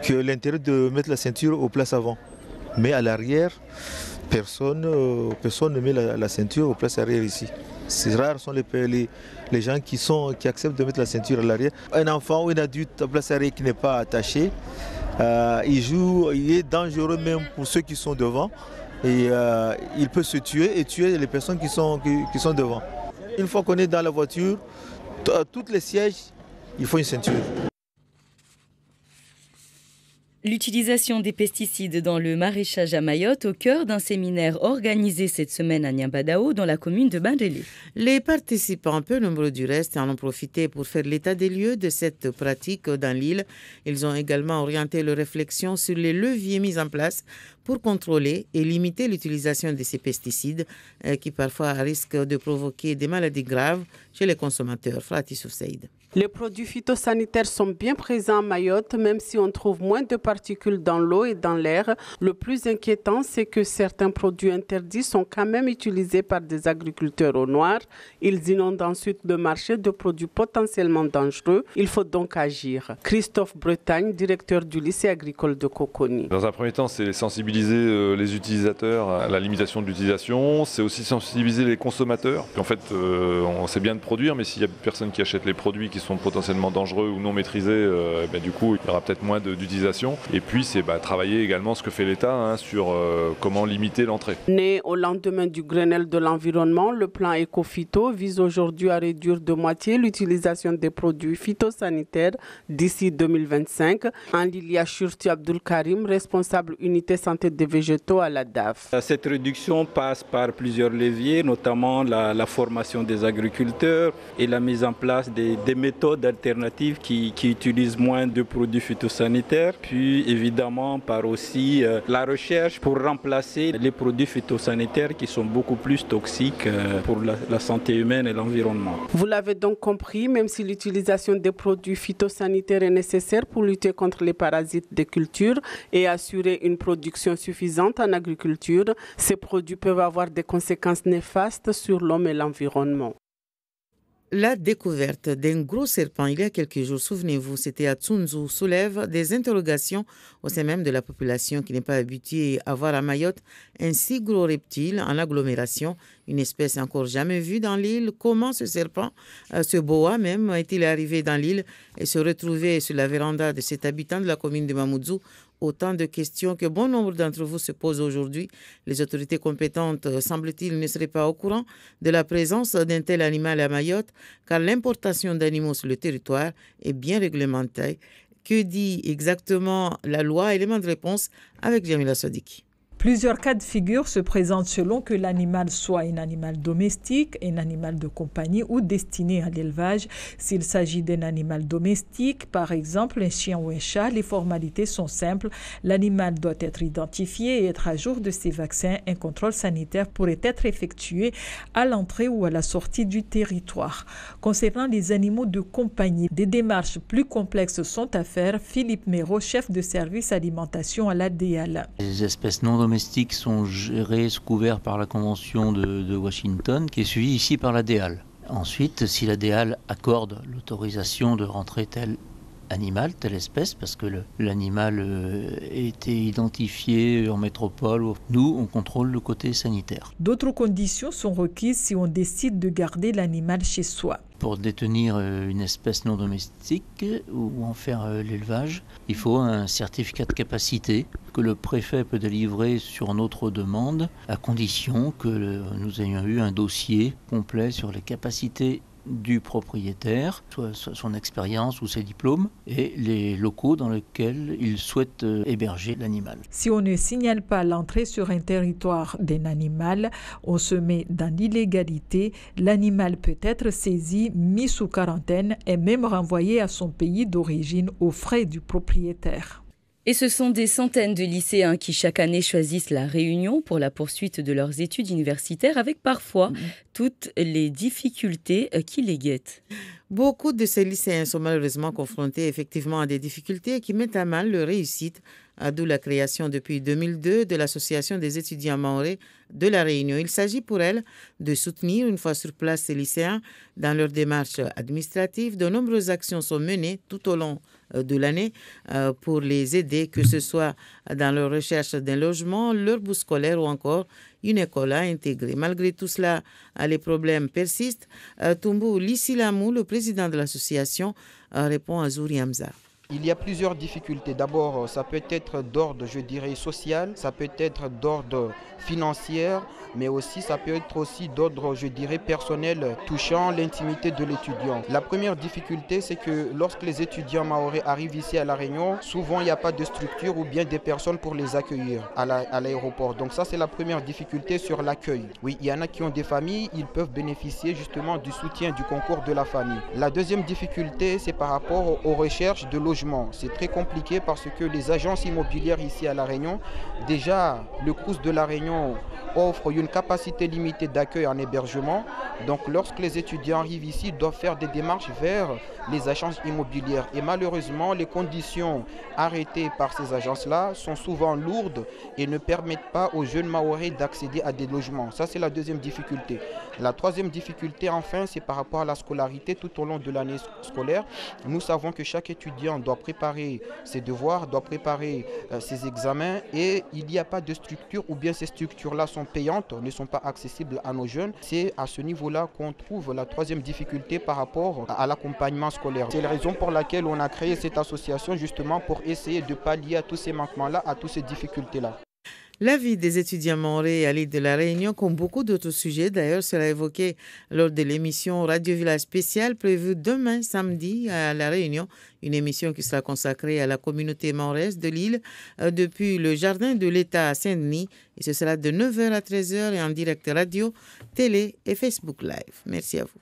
que l'intérêt de mettre la ceinture aux places avant. Mais à l'arrière, personne ne met la ceinture aux places arrière ici. C'est rare sont les gens qui acceptent de mettre la ceinture à l'arrière. Un enfant ou un adulte à place arrière qui n'est pas attaché, il est dangereux même pour ceux qui sont devant. Et il peut se tuer et tuer les personnes qui sont devant. Une fois qu'on est dans la voiture, tous les sièges, il faut une ceinture. L'utilisation des pesticides dans le maraîchage à Mayotte au cœur d'un séminaire organisé cette semaine à Niambadao dans la commune de Bandélé. Les participants, peu nombreux du reste, en ont profité pour faire l'état des lieux de cette pratique dans l'île. Ils ont également orienté leurs réflexions sur les leviers mis en place pour contrôler et limiter l'utilisation de ces pesticides qui parfois risquent de provoquer des maladies graves chez les consommateurs. Fatih Soussaïd. Les produits phytosanitaires sont bien présents à Mayotte, même si on trouve moins de particules dans l'eau et dans l'air. Le plus inquiétant, c'est que certains produits interdits sont quand même utilisés par des agriculteurs au noir. Ils inondent ensuite le marché de produits potentiellement dangereux. Il faut donc agir. Christophe Bretagne, directeur du lycée agricole de Coconi. Dans un premier temps, c'est sensibiliser les utilisateurs à la limitation de l'utilisation. C'est aussi sensibiliser les consommateurs. En fait, on sait bien de produire, mais s'il y a personne qui achète les produits qui sont potentiellement dangereux ou non maîtrisés, du coup il y aura peut-être moins d'utilisation. Et puis c'est travailler également ce que fait l'État sur comment limiter l'entrée. Né au lendemain du Grenelle de l'environnement, le plan Ecophyto vise aujourd'hui à réduire de moitié l'utilisation des produits phytosanitaires d'ici 2025. En Lilia Shurti Abdul Karim, responsable unité santé des végétaux à la DAF. Cette réduction passe par plusieurs leviers, notamment la formation des agriculteurs et la mise en place des méthodes alternatives qui utilisent moins de produits phytosanitaires, puis évidemment par aussi la recherche pour remplacer les produits phytosanitaires qui sont beaucoup plus toxiques pour la santé humaine et l'environnement. Vous l'avez donc compris, même si l'utilisation des produits phytosanitaires est nécessaire pour lutter contre les parasites des cultures et assurer une production suffisante en agriculture, ces produits peuvent avoir des conséquences néfastes sur l'homme et l'environnement. La découverte d'un gros serpent il y a quelques jours, souvenez-vous, c'était à Tsunzu, soulève des interrogations au sein même de la population qui n'est pas habituée à voir à Mayotte un si gros reptile en agglomération, une espèce encore jamais vue dans l'île. Comment ce serpent, ce boa même, est-il arrivé dans l'île et se retrouver sur la véranda de cet habitant de la commune de Mamoudzou? Autant de questions que bon nombre d'entre vous se posent aujourd'hui. Les autorités compétentes, semble-t-il, ne seraient pas au courant de la présence d'un tel animal à Mayotte, car l'importation d'animaux sur le territoire est bien réglementée. Que dit exactement la loi? Élément de réponse avec Jamila Sadiq. Plusieurs cas de figure se présentent selon que l'animal soit un animal domestique, un animal de compagnie ou destiné à l'élevage. S'il s'agit d'un animal domestique, par exemple un chien ou un chat, les formalités sont simples. L'animal doit être identifié et être à jour de ses vaccins. Un contrôle sanitaire pourrait être effectué à l'entrée ou à la sortie du territoire. Concernant les animaux de compagnie, des démarches plus complexes sont à faire. Philippe Méraud, chef de service alimentation à l'ADEAL. Les espèces non domestiques sont gérées sous couvert par la Convention de Washington, qui est suivie ici par l'ADEAL. Ensuite, si l'ADEAL accorde l'autorisation de rentrer tel animal, telle espèce, parce que l'animal a été identifié en métropole, nous, on contrôle le côté sanitaire. D'autres conditions sont requises si on décide de garder l'animal chez soi. Pour détenir une espèce non domestique ou en faire l'élevage, il faut un certificat de capacité que le préfet peut délivrer sur notre demande, à condition que nous ayons eu un dossier complet sur les capacités du propriétaire, soit son expérience ou ses diplômes, et les locaux dans lesquels il souhaite héberger l'animal. Si on ne signale pas l'entrée sur un territoire d'un animal, on se met dans l'illégalité. L'animal peut être saisi, mis sous quarantaine et même renvoyé à son pays d'origine aux frais du propriétaire. Et ce sont des centaines de lycéens qui chaque année choisissent la Réunion pour la poursuite de leurs études universitaires avec parfois toutes les difficultés qui les guettent. Beaucoup de ces lycéens sont malheureusement confrontés effectivement à des difficultés qui mettent à mal leur réussite, d'où la création depuis 2002 de l'Association des étudiants mahorais de la Réunion. Il s'agit pour elle de soutenir une fois sur place ces lycéens dans leur démarche administrative. De nombreuses actions sont menées tout au long de l'année pour les aider, que ce soit dans leur recherche d'un logement, leur bourse scolaire ou encore une école à intégrer. Malgré tout cela, les problèmes persistent. Toumbo Lissilamou, le président de l'association, répond à Zouri Hamza. Il y a plusieurs difficultés. D'abord, ça peut être d'ordre, je dirais, social, ça peut être d'ordre financier, mais aussi ça peut être aussi d'ordre, je dirais, personnel, touchant l'intimité de l'étudiant. La première difficulté, c'est que lorsque les étudiants mahorais arrivent ici à La Réunion, souvent il n'y a pas de structure ou bien des personnes pour les accueillir à l'aéroport. Donc ça, c'est la première difficulté sur l'accueil. Oui, il y en a qui ont des familles, ils peuvent bénéficier justement du soutien, du concours de la famille. La deuxième difficulté, c'est par rapport aux recherches de logement. C'est très compliqué parce que les agences immobilières ici à La Réunion, déjà le CROUS de La Réunion offre une capacité limitée d'accueil en hébergement. Donc lorsque les étudiants arrivent ici, ils doivent faire des démarches vers les agences immobilières. Et malheureusement, les conditions arrêtées par ces agences-là sont souvent lourdes et ne permettent pas aux jeunes mahorais d'accéder à des logements. Ça, c'est la deuxième difficulté. La troisième difficulté, enfin, c'est par rapport à la scolarité tout au long de l'année scolaire. Nous savons que chaque étudiant doit préparer ses devoirs, doit préparer ses examens et il n'y a pas de structure ou bien ces structures-là sont payantes, ne sont pas accessibles à nos jeunes. C'est à ce niveau-là qu'on trouve la troisième difficulté par rapport à l'accompagnement scolaire. C'est la raison pour laquelle on a créé cette association justement pour essayer de pallier à tous ces manquements-là, à toutes ces difficultés-là. La vie des étudiants mahorais à l'île de la Réunion, comme beaucoup d'autres sujets, d'ailleurs, sera évoqué lors de l'émission Radio Village spéciale prévue demain samedi à la Réunion, une émission qui sera consacrée à la communauté mahoraise de l'île depuis le jardin de l'État à Saint-Denis. Et ce sera de 9h à 13h et en direct radio, télé et Facebook Live. Merci à vous.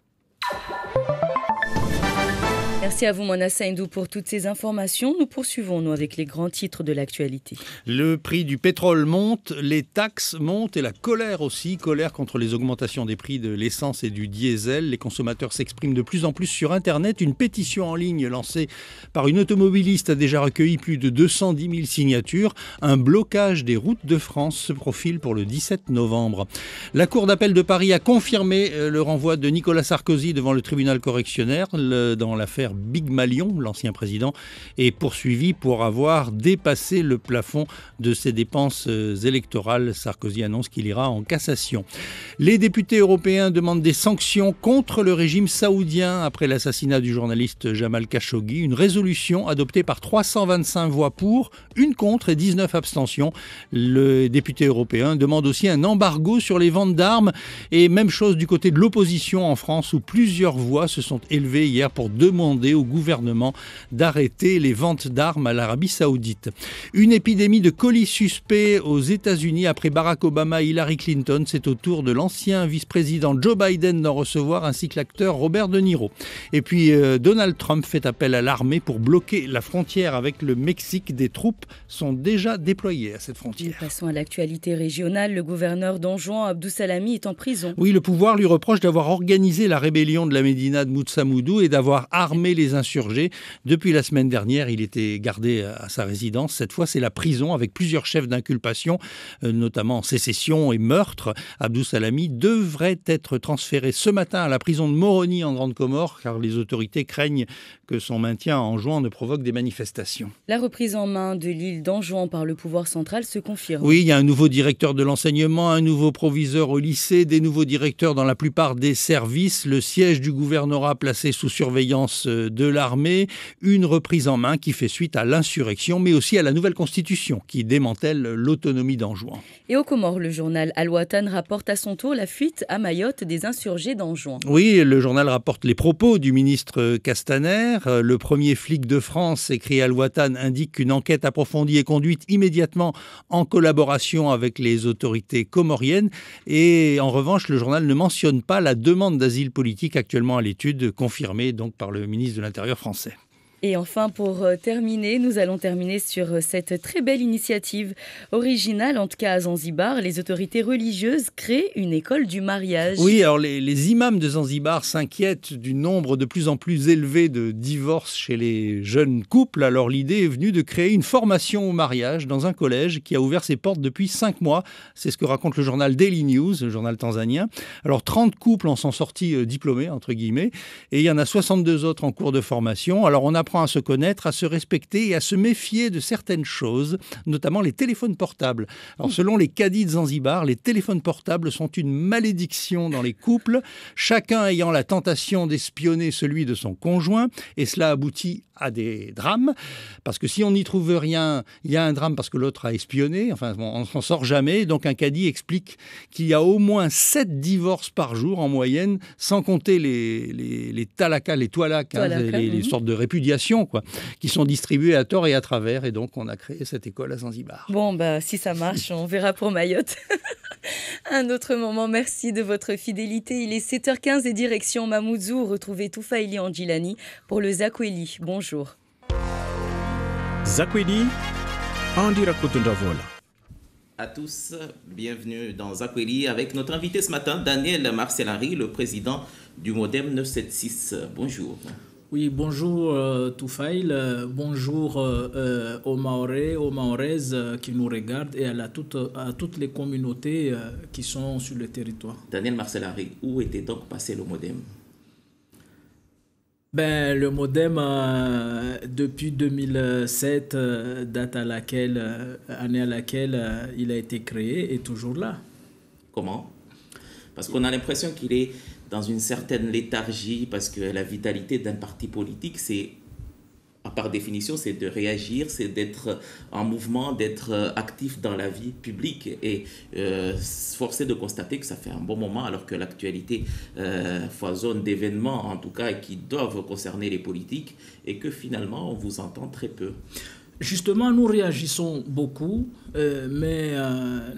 Merci à vous, Mona Saindou, pour toutes ces informations. Nous poursuivons, avec les grands titres de l'actualité. Le prix du pétrole monte, les taxes montent et la colère aussi. Colère contre les augmentations des prix de l'essence et du diesel. Les consommateurs s'expriment de plus en plus sur Internet. Une pétition en ligne lancée par une automobiliste a déjà recueilli plus de 210 000 signatures. Un blocage des routes de France se profile pour le 17 novembre. La Cour d'appel de Paris a confirmé le renvoi de Nicolas Sarkozy devant le tribunal correctionnel dans l'affaire Big Malion. L'ancien président est poursuivi pour avoir dépassé le plafond de ses dépenses électorales. Sarkozy annonce qu'il ira en cassation. Les députés européens demandent des sanctions contre le régime saoudien après l'assassinat du journaliste Jamal Khashoggi. Une résolution adoptée par 325 voix pour, une contre et 19 abstentions. Le député européen demande aussi un embargo sur les ventes d'armes. Et même chose du côté de l'opposition en France, où plusieurs voix se sont élevées hier pour demander demandé au gouvernement d'arrêter les ventes d'armes à l'Arabie Saoudite. Une épidémie de colis suspects aux États-Unis après Barack Obama et Hillary Clinton. C'est au tour de l'ancien vice-président Joe Biden d'en recevoir, ainsi que l'acteur Robert De Niro. Et puis Donald Trump fait appel à l'armée pour bloquer la frontière avec le Mexique. Des troupes sont déjà déployées à cette frontière. Passons à l'actualité régionale. Le gouverneur d'Anjouan, Abdou Salami, est en prison. Oui, le pouvoir lui reproche d'avoir organisé la rébellion de la Médina de Moutsamoudou et d'avoir armé les insurgés. Depuis la semaine dernière, il était gardé à sa résidence. Cette fois, c'est la prison avec plusieurs chefs d'inculpation, notamment sécession et meurtre. Abdou Salami devrait être transféré ce matin à la prison de Moroni en Grande Comore, car les autorités craignent que son maintien à Anjouan ne provoque des manifestations. La reprise en main de l'île d'Anjouan par le pouvoir central se confirme. Oui, il y a un nouveau directeur de l'enseignement, un nouveau proviseur au lycée, des nouveaux directeurs dans la plupart des services, le siège du gouvernorat placé sous surveillance de l'armée, une reprise en main qui fait suite à l'insurrection, mais aussi à la nouvelle constitution qui démantèle l'autonomie d'Anjouan. Et aux Comores, le journal Al-Watan rapporte à son tour la fuite à Mayotte des insurgés d'Anjouan. Oui, le journal rapporte les propos du ministre Castaner. Le premier flic de France, écrit Al-Watan, indique qu'une enquête approfondie est conduite immédiatement en collaboration avec les autorités comoriennes. Et en revanche, le journal ne mentionne pas la demande d'asile politique actuellement à l'étude, confirmée donc par le ministre de l'Intérieur français. Et enfin, pour terminer, nous allons terminer sur cette très belle initiative originale, en tout cas à Zanzibar. Les autorités religieuses créent une école du mariage. Oui, alors les imams de Zanzibar s'inquiètent du nombre de plus en plus élevé de divorces chez les jeunes couples. Alors l'idée est venue de créer une formation au mariage dans un collège qui a ouvert ses portes depuis 5 mois. C'est ce que raconte le journal Daily News, le journal tanzanien. Alors 30 couples en sont sortis diplômés, entre guillemets, et il y en a 62 autres en cours de formation. Alors on apprend à se connaître, à se respecter et à se méfier de certaines choses, notamment les téléphones portables. Alors, selon les cadis de Zanzibar, les téléphones portables sont une malédiction dans les couples, chacun ayant la tentation d'espionner celui de son conjoint, et cela aboutit à des drames, parce que si on n'y trouve rien, il y a un drame parce que l'autre a espionné, enfin on ne s'en sort jamais. Donc un cadi explique qu'il y a au moins 7 divorces par jour en moyenne, sans compter les talakas, les toalakas, les sortes de répudiations quoi, qui sont distribuées à tort et à travers, et donc on a créé cette école à Zanzibar. Bon, si ça marche, on verra pour Mayotte. Un autre moment, merci de votre fidélité. Il est 7h15 et direction Mamoudzou. Retrouvez Toufaili Andjilani pour le Zakweli. Bonjour. Zakweli, Andi Rakutundavola. À tous, bienvenue dans Zakweli avec notre invité ce matin, Daniel Marcelari, le président du Modem 976. Bonjour. Oui, bonjour Toufail, bonjour aux Mahorais, aux Mahoraises qui nous regardent et à toutes les communautés qui sont sur le territoire. Daniel Marcelari, où était donc passé le Modem ? Le Modem, depuis 2007, date année à laquelle il a été créé, est toujours là. Comment ? Parce qu'on a l'impression qu'il est dans une certaine léthargie, parce que la vitalité d'un parti politique, c'est, par définition, c'est de réagir, c'est d'être en mouvement, d'être actif dans la vie publique. Et force est de constater que ça fait un bon moment, alors que l'actualité foisonne d'événements, en tout cas, qui doivent concerner les politiques, et que finalement, on vous entend très peu. Justement, nous réagissons beaucoup, mais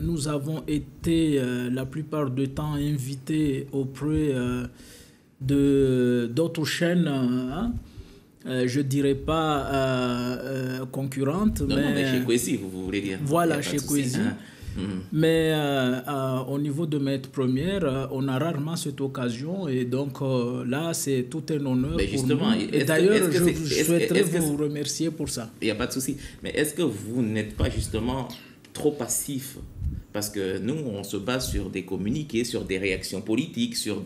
nous avons été la plupart du temps invités auprès d'autres chaînes, je ne dirais pas concurrentes. Mais chez Kwesi, vous voulez dire. Voilà, chez Kwesi. Mais au niveau de Maître Première, on a rarement cette occasion, et donc là, c'est tout un honneur pour nous. Et d'ailleurs, je souhaiterais vous remercier pour ça. Il n'y a pas de souci. Mais est-ce que vous n'êtes pas justement trop passif ? Parce que nous, on se base sur des communiqués, sur des réactions politiques, sur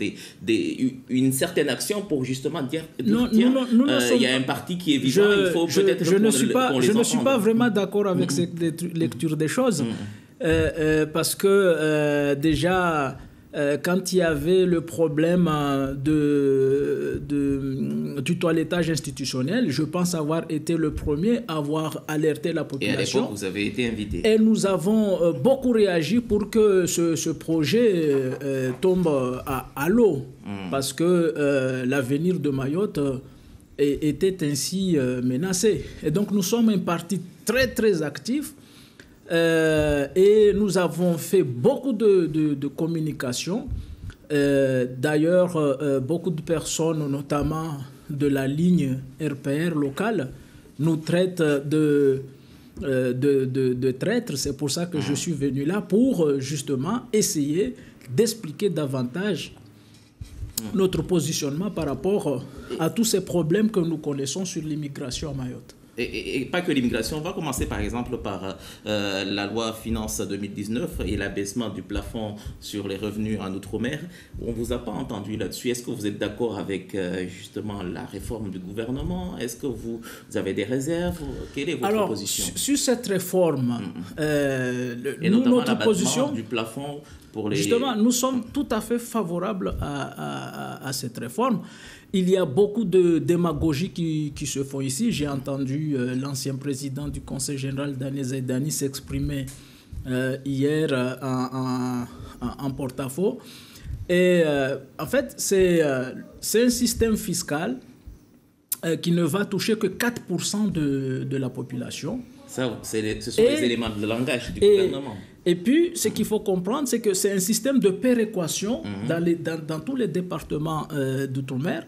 une certaine action pour justement dire il y a un parti qui est vivant, il faut peut-être Je ne suis pas vraiment d'accord avec cette lecture des choses. Parce que déjà, quand il y avait le problème du toilettage institutionnel, je pense avoir été le premier à avoir alerté la population. Et à l'époque, vous avez été invité. Et nous avons beaucoup réagi pour que ce projet tombe à l'eau. Parce que l'avenir de Mayotte était ainsi menacée. Et donc nous sommes un parti très très actif et nous avons fait beaucoup de communication. D'ailleurs, beaucoup de personnes, notamment de la ligne RPR locale, nous traitent de traîtres. C'est pour ça que je suis venu là pour justement essayer d'expliquer davantage notre positionnement par rapport à tous ces problèmes que nous connaissons sur l'immigration à Mayotte. Et pas que l'immigration. On va commencer par exemple par la loi Finances 2019 et l'abaissement du plafond sur les revenus en Outre-mer. On ne vous a pas entendu là-dessus. Est-ce que vous êtes d'accord avec justement la réforme du gouvernement? Est-ce que vous avez des réserves? Quelle est votre position? Sur cette réforme, et notamment notre position du plafond pour les... Justement, nous sommes tout à fait favorables à cette réforme. Il y a beaucoup de démagogie qui se font ici. J'ai entendu l'ancien président du Conseil général, Dani Zaidani, s'exprimer hier en porte-à-faux. Et en fait, c'est un système fiscal qui ne va toucher que 4% de la population. Ça, ce sont les éléments de langage du gouvernement. Et puis, ce qu'il faut comprendre, c'est que c'est un système de péréquation dans tous les départements d'outre-mer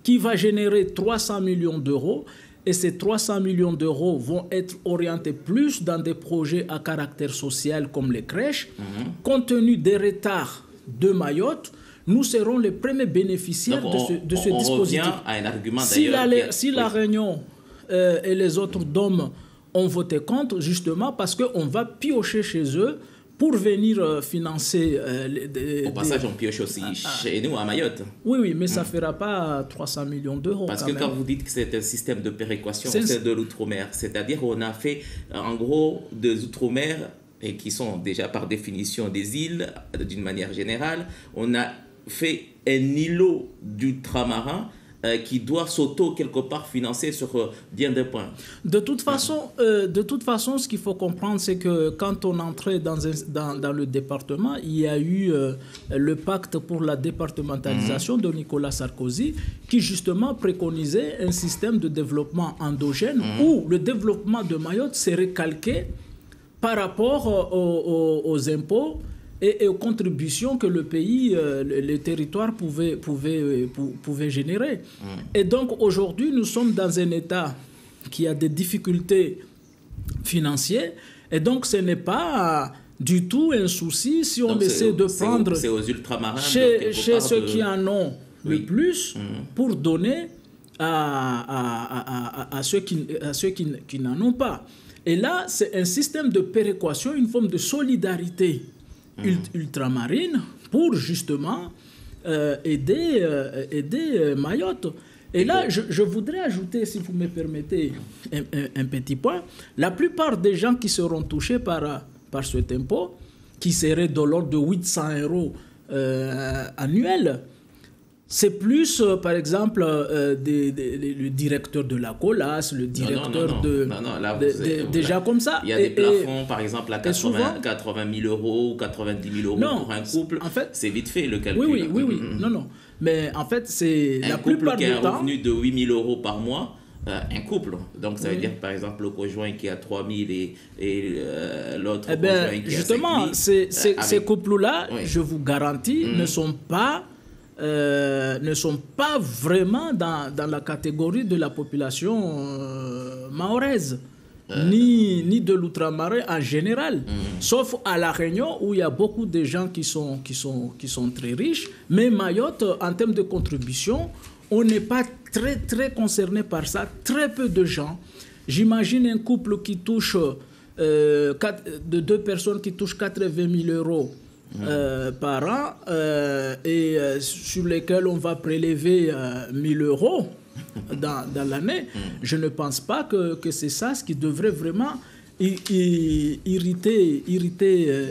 qui va générer 300 millions d'euros. Et ces 300 millions d'euros vont être orientés plus dans des projets à caractère social comme les crèches. Compte tenu des retards de Mayotte, nous serons les premiers bénéficiaires de ce dispositif. Revient à un argument d'ailleurs. Si la Réunion et les autres DOM ont voté contre, justement parce qu'on va piocher chez eux pour venir financer... Au passage, on pioche aussi chez nous, à Mayotte. Oui, mais ça ne fera pas 300 millions d'euros. Parce que quand vous dites que c'est un système de péréquation, c'est de l'outre-mer. C'est-à-dire qu'on a fait, en gros, des outre-mer, et qui sont déjà par définition des îles, d'une manière générale, on a fait un îlot d'ultramarins qui doit quelque part financer sur bien des points. De toute façon, ce qu'il faut comprendre, c'est que quand on entrait dans le département, il y a eu le pacte pour la départementalisation de Nicolas Sarkozy, qui justement préconisait un système de développement endogène où le développement de Mayotte serait calqué par rapport aux impôts et aux contributions que le pays, le territoire pouvait générer. Et donc aujourd'hui, nous sommes dans un État qui a des difficultés financières, et donc ce n'est pas du tout un souci si on essaie de prendre aux ultramarins chez ceux qui en ont le plus pour donner à ceux qui n'en ont pas. Et là, c'est un système de péréquation, une forme de solidarité ultramarine pour justement aider Mayotte. Et là, je voudrais ajouter, si vous me permettez, un petit point. La plupart des gens qui seront touchés par cet impôt, qui serait de l'ordre de 800 € annuels, c'est plus, par exemple, le directeur de la COLAS, le directeur déjà comme ça. Il y a des plafonds, par exemple, à 80 000 € ou 90 000 € pour un couple. En fait, c'est vite fait le calcul. Oui. Non. Mais en fait, c'est la plupart du temps... Un couple qui a un revenu de 8 000 € par mois, un couple. Donc, ça veut dire, par exemple, le conjoint qui a 3 000 et l'autre conjoint qui justement, a 5 000. Ces couples-là, je vous garantis, ne sont pas vraiment dans la catégorie de la population mahoraise, ni de l'outre-marin en général, sauf à La Réunion où il y a beaucoup de gens qui sont très riches. Mais Mayotte, en termes de contribution, on n'est pas très, très concerné par ça. Très peu de gens. J'imagine un couple qui touche, de 2 personnes qui touchent 80 000 € par an et sur lesquels on va prélever 1 000 € dans l'année. Je ne pense pas que c'est ça ce qui devrait vraiment irriter.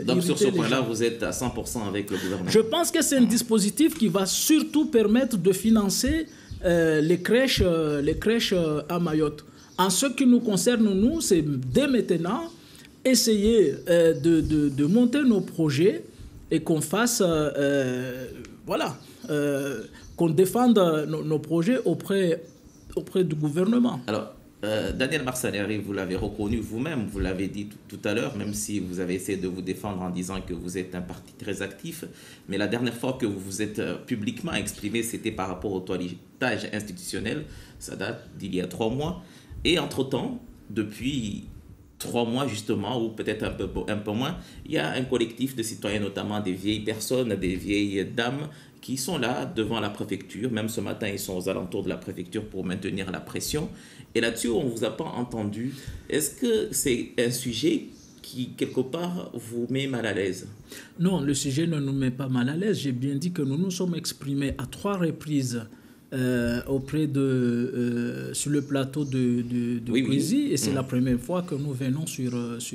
Donc sur ce point-là, vous êtes à 100% avec le gouvernement. Je pense que c'est un dispositif qui va surtout permettre de financer les crèches à Mayotte. En ce qui nous concerne, nous, c'est dès maintenant essayer de monter nos projets et qu'on fasse, qu'on défende nos projets auprès auprès du gouvernement. Alors, Daniel Marsaneri, vous l'avez reconnu vous-même, vous l'avez dit tout à l'heure, même si vous avez essayé de vous défendre en disant que vous êtes un parti très actif, mais la dernière fois que vous vous êtes publiquement exprimé, c'était par rapport au toilettage institutionnel, ça date d'il y a 3 mois, et entre-temps, depuis 3 mois justement, ou peut-être un peu moins, il y a un collectif de citoyens, notamment des vieilles personnes, des vieilles dames, qui sont là devant la préfecture. Même ce matin, ils sont aux alentours de la préfecture pour maintenir la pression. Et là-dessus, on ne vous a pas entendu. Est-ce que c'est un sujet qui, quelque part, vous met mal à l'aise? Non, le sujet ne nous met pas mal à l'aise. J'ai bien dit que nous nous sommes exprimés à 3 reprises auprès sur le plateau de Kouizi. Et c'est la première fois que nous venons sur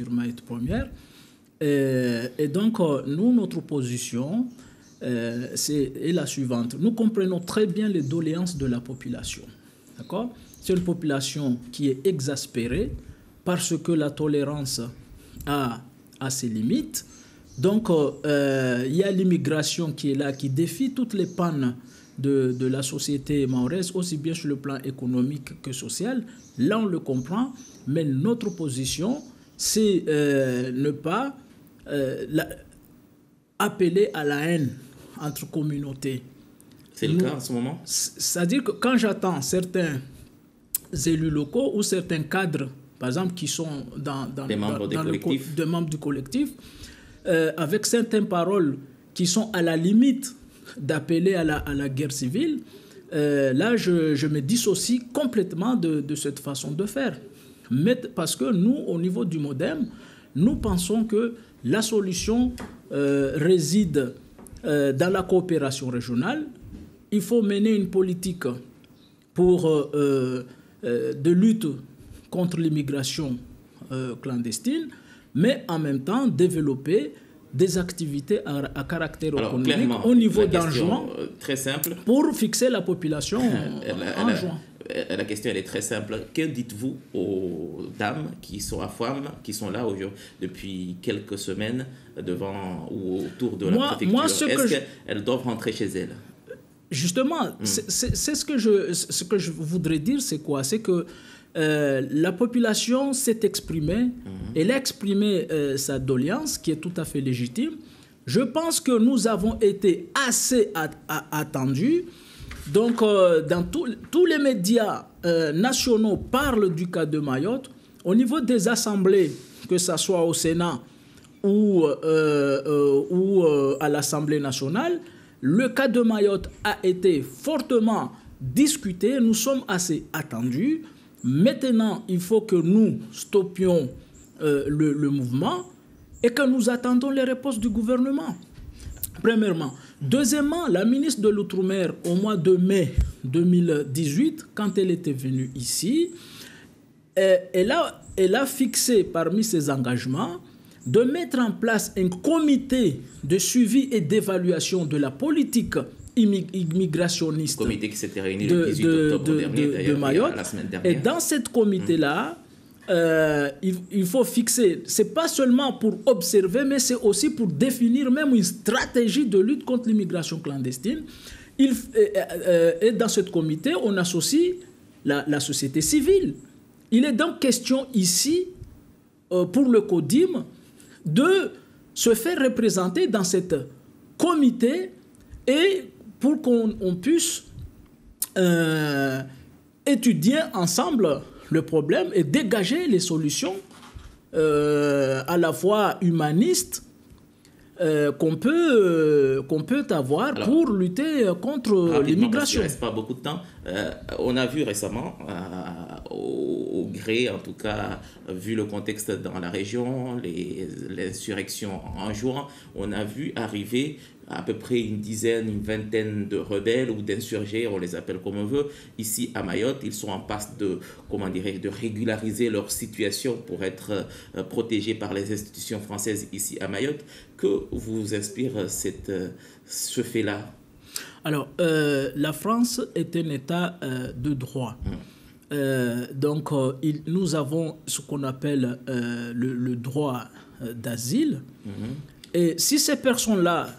Mayotte Première. Et donc, nous, notre position est la suivante. Nous comprenons très bien les doléances de la population. D'accord? C'est une population qui est exaspérée parce que la tolérance a ses limites. Donc, il y a l'immigration qui est là, qui défie toutes les pannes de la société mahoraise, aussi bien sur le plan économique que social. Là, on le comprend, mais notre position, c'est ne pas appeler à la haine entre communautés. C'est le cas en ce moment? C'est-à-dire que quand j'entends certains élus locaux ou certains cadres, par exemple, qui sont des membres du collectif, avec certaines paroles qui sont à la limite d'appeler à la guerre civile, là, je me dissocie complètement de cette façon de faire. Mais parce que nous, au niveau du MODEM, nous pensons que la solution réside dans la coopération régionale. Il faut mener une politique de lutte contre l'immigration clandestine, mais en même temps développer des activités à caractère économique au niveau d'Anjouan, très simple, pour fixer la population en Anjouan. La question, elle est très simple. Que dites-vous aux dames qui sont à Fouam, qui sont là depuis quelques semaines devant ou autour de la préfecture? Est-ce qu'elles doivent rentrer chez elles? Justement, c'est ce que je voudrais dire, c'est quoi? C'est que la population s'est exprimée, elle a exprimé sa doléance, qui est tout à fait légitime. Je pense que nous avons été assez attendus. Donc, dans tous les médias nationaux parlent du cas de Mayotte. Au niveau des assemblées, que ce soit au Sénat ou à l'Assemblée nationale, le cas de Mayotte a été fortement discuté. Nous sommes assez attendus. Maintenant, il faut que nous stoppions le mouvement et que nous attendons les réponses du gouvernement. Premièrement. Deuxièmement, la ministre de l'Outre-mer, au mois de mai 2018, quand elle était venue ici, elle a fixé parmi ses engagements de mettre en place un comité de suivi et d'évaluation de la politique immigrationniste. Comité qui s'était réuni le 18 octobre dernier, d'ailleurs, Mayotte. La semaine dernière. Et dans cette comité-là, il faut fixer, c'est pas seulement pour observer, mais c'est aussi pour définir même une stratégie de lutte contre l'immigration clandestine. Et dans ce comité, on associe la société civile. Il est donc question ici, pour le CODIM, de se faire représenter dans ce comité et pour qu'on puisse étudier ensemble le problème et dégager les solutions à la fois humanistes qu'on peut avoir pour lutter contre l'immigration. Il ne reste pas beaucoup de temps. On a vu récemment, au gré, en tout cas, vu le contexte dans la région, l'insurrection en juin, on a vu arriver à peu près une dizaine, une vingtaine de rebelles ou d'insurgés, on les appelle comme on veut, ici à Mayotte. Ils sont en passe de régulariser leur situation pour être protégés par les institutions françaises ici à Mayotte. Que vous inspire ce fait-là? Alors, la France est un État de droit. Donc, nous avons ce qu'on appelle le droit d'asile. Et si ces personnes-là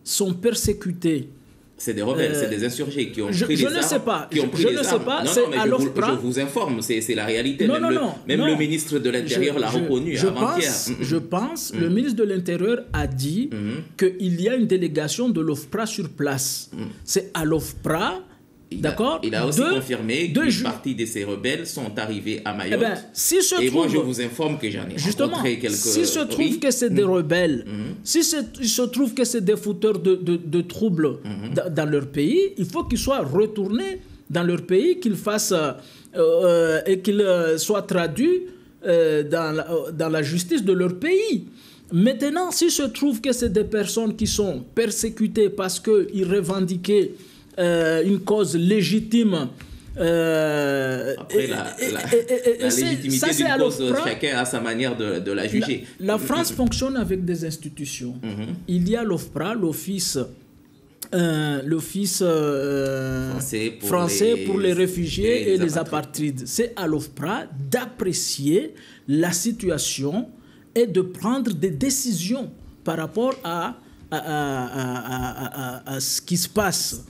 sont persécutées C'est des rebelles, c'est des insurgés qui ont pris les armes. Je ne sais pas. Je ne sais pas. Je vous informe, c'est la réalité. Même le ministre de l'Intérieur l'a reconnu avant-hier. Je pense, le ministre de l'Intérieur a dit qu'il y a une délégation de l'OFPRA sur place. C'est à l'OFPRA. D'accord. Il a aussi confirmé qu'une partie de ces rebelles sont arrivés à Mayotte. Moi, je vous informe que j'en ai rencontré quelques. Si se trouve que c'est des rebelles, si se trouve que c'est des fouteurs de troubles dans leur pays, il faut qu'ils soient retournés dans leur pays, qu'ils fassent et qu'ils soient traduits dans la justice de leur pays. Maintenant, si se trouve que c'est des personnes qui sont persécutées parce qu'ils revendiquaient une cause légitime. Après, la légitimité d'une cause, chacun a sa manière de la juger. La France fonctionne avec des institutions. Il y a l'OFPRA, l'Office français pour les réfugiés et les apatrides. C'est à l'OFPRA d'apprécier la situation et de prendre des décisions par rapport à ce qui se passe.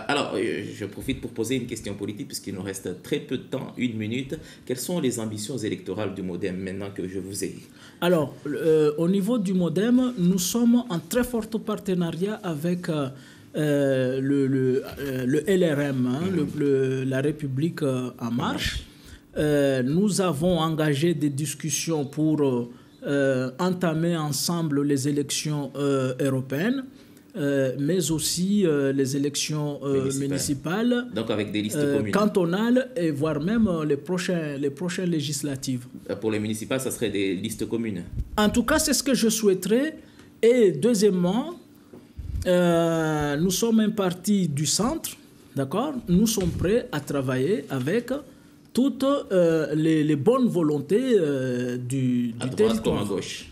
Alors, je profite pour poser une question politique puisqu'il nous reste très peu de temps, 1 minute. Quelles sont les ambitions électorales du MODEM maintenant que je vous ai? Alors, au niveau du MODEM, nous sommes en très fort partenariat avec le LRM, la République en marche. Nous avons engagé des discussions pour entamer ensemble les élections européennes, mais aussi les élections municipales, donc avec des listes communes, cantonales et voire même les prochaines législatives. Pour les municipales, ça serait des listes communes. En tout cas, c'est ce que je souhaiterais. Et deuxièmement, nous sommes un parti du centre, d'accord. Nous sommes prêts à travailler avec toutes les bonnes volontés du territoire. Comme à gauche.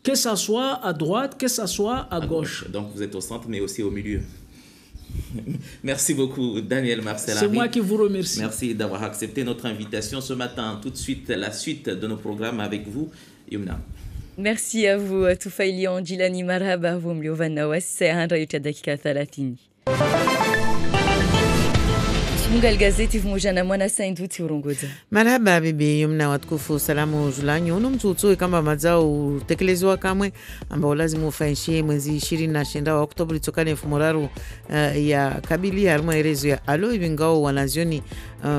Que ça soit à droite, que ça soit à gauche. Donc vous êtes au centre, mais aussi au milieu. Merci beaucoup, Daniel Marcel. C'est moi qui vous remercie. Merci d'avoir accepté notre invitation ce matin. Tout de suite, la suite de nos programmes avec vous, Yumna. Merci à vous, Tufaili Anjilani Marhaba, vous mliovanawasi sayahanda yote dakika 30. Mungal gazeti vumujana mwana sainduti urongoza. Marhaba bibi Yumna watukufu, salamu julanyi uno mtuutui kamba mazao utekelezwa kamwe ambao lazima ufainshie mwezi 29 wa Oktoba tokane fumuraru ya kabili ya erezo ya alo ibingao wanazioni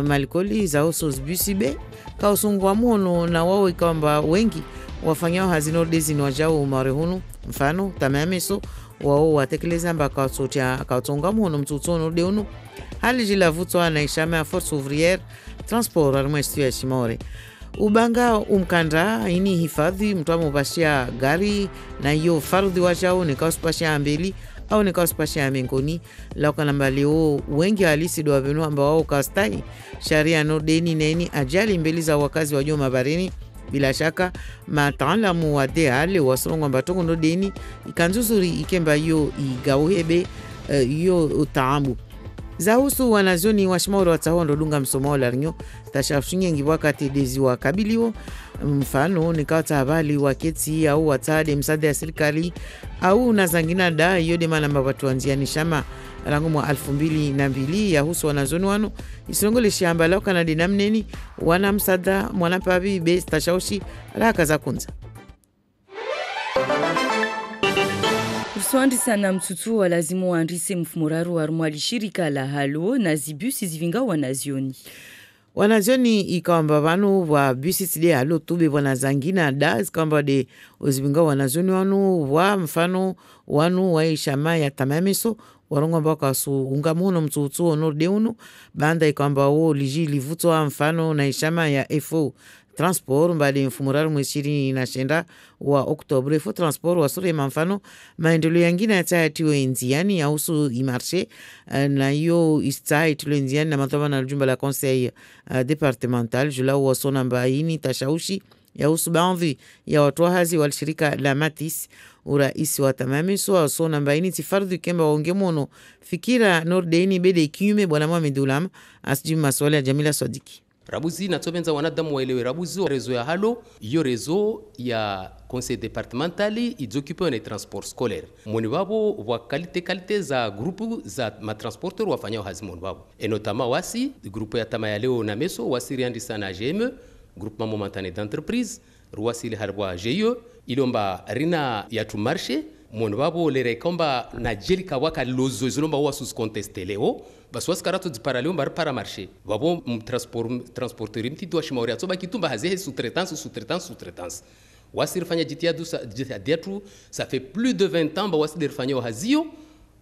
malikoli za osos busibe kausungwa mono na wao ikamba wengi wafanyao hazino dezini wajao marehunu mfano tamameso wao watekeleza mbaka sotia kautonga mono mtuutono deunu hali jilavutwa na ishama ya Force Ouvrière Transport armwestio ya Shimore. Ubanga umkanda ini hifadhi mtu mubashia gari na hiyo fardhi wajao nikausipashia mbili au nikausipashia mengoni lauka nambalio wengi halisi doa venu amba wao kastai sharia no deni neni ajali mbeli za wakazi wa joma barini. Bila shaka mataalamu wa DEAL wasonga mbatongo no deni ikanzuzuri ikemba yo igauhebe yo utaambu zahusu wanazioni wa Shimoro watahondo dunga msomo la rinyo tashafshinye ngi wakati dezi wa kabilio mfano nikawata habali waketi au watade msade ya serikali au nazangina da yode manamba watu wanziani shama rangu mwa 2002 ya husu wanazioni wano isongole shiamba lao kanadi namneni wana msada mwanapabi base tashaushi raka za kunza. Swandi sana mtutu wa lazimu waandise mfumuraru wa rumwali shirika la halo na zibusi zivinga wanazioni. Wanazioni ikamba wanu wa busi side halo tube wanazangina da ikamba de uzivinga wanazioni wanu wa mfano wanu wa ishama ya tamameso waronga mbaka su ungamono mtutu ono deunu banda ikamba wo liji livutwa mfano na ishama ya FO Transport mbali mfumuraru mwishiri na shenda wa Oktobre FO Transport wa suri mfano maendelo yangina yatayatiwa enziani ya usu imarshe na yo istayatiwa enziani na mataba na jumba la conseil départemental jula wa sona mbaini tashaushi ya usu baadhi ya watu hazi walishirika la Matis uraisi wa tamameso wa sona mbaini tifardhu kemba waongemono fikira nordeni bede kiume bwana Mohamed Ulam asijumi maswali ya Jamila Swadiki. rabuzi natsobenza wanadamu waelewe rabuzi rezo ya halo iyo rezo ya conseil départementali idzokipe na transport scolaire moni wabo wa kalite za grupu za matransporteur wafanyao hazi moni wabo enotama wasi grupu ya tama ya leo na meso wasi riandisa na GME groupement momentané d'entreprise ruwasi halwa GIE ilomba rina ya tu marché moni wabo lere komba na jelika waka lozo zilomba wasus conteste leo baswas karato di paraleo mbar para marché wabo transporteur mti do shimauri atsoba kitumba haze sous-traitance wasir fanya jitihadu diatu ça fait plus de 20 ans ba wasir fanya hazio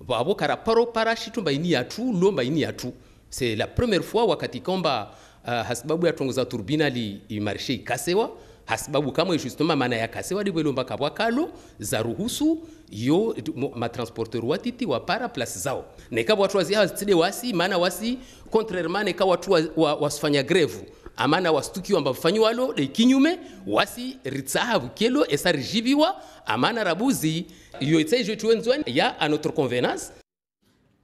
wabo karaparo para shitumba ini yatu lomba ini yatu c'est la première fois wakati komba hasbabu ya tongoza turbina li marché ikasewa hasbabu kama justement maana ya kasewa dibelomba kabwa kalo za ruhusu yo matransporteur watiti wa para place zao neka watu wazia zile wasi maana wasi contrairement neka watu wasifanya greve amana wastukiwa mbafanywa lo de kinyume wasi ritsahabu kelo esarijibiwa amana rabuzi yo itseje tuenzwa ya a notre convenance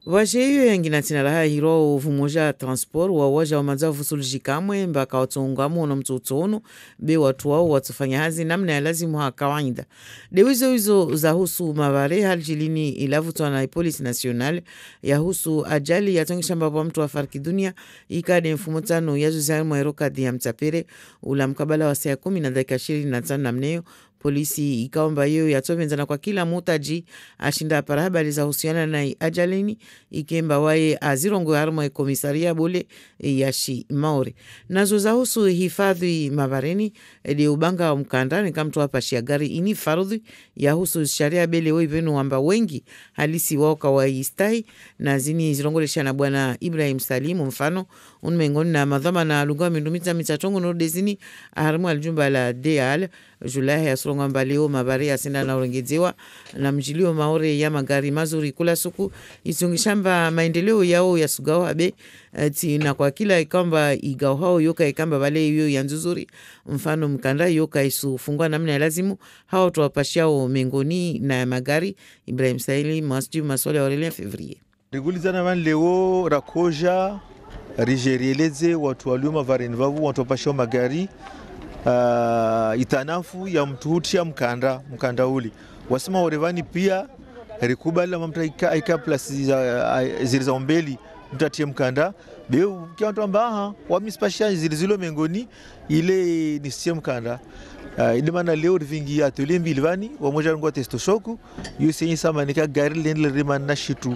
Wajeyo yangina tina laha hiro vumoja transport waja wa madzavu sulujikamwe mbaka watungamu na mtutono be watu wao watufanya hazi namna ya lazimu ha kawaida. Dewizo hizo za husu mabare haljilini ilavutua na polisi national ya husu ajali ya tongisha mbaba mtu wa farki dunia ikade mfumotano ya zuzari mwaeroka di ya mtapere ula mkabala wa saa 10 na dakika 25 na mneo. Polisi ikaomba hiyo yatobenzana kwa kila mutaji ashinda para habari za husiana na ajalini ikemba wae azirongo harma komisaria bole yashi maore nazo za husu hifadhi mabareni de ubanga wa mkandani kamtu hapa shiagari ini farudhi ya husu sharia bele wevenu wamba wengi halisi waka wa istai na zini zirongolesha na bwana Ibrahim Salimu mfano unmengoni na madhama na lugwa mindumita mitatongo nordezini harmu aljumba la deal Julai ya suronga mbaleo mabari ya senda na urengezewa na mjilio maore ya magari mazuri kula suku isungishamba maendeleo yao ya sugao abe na kwa kila ikamba igao hao yoka ikamba bale hiyo ya nzuzuri mfano mkanda yoka isu fungwa namna ya lazimu hao tuwapashiao mengoni na magari Ibrahim Saili masjid maswali ya Aurelien Fevrier rigulizana van leo rakoja rigerieleze watu walioma vareni vavu watu wapashiao magari itanafu ya mtuhutia mkanda uli wasema orevani pia rikubala mamta ika plus ziliza ombeli mtatie mkanda beo kia watu ambaha wamispasha zilizilo mengoni ile nisie mkanda ile mana leo rivingi atelier mbilvani wamoja ngwa testo shoku yusenyi sama nika gari lendle rimana shitu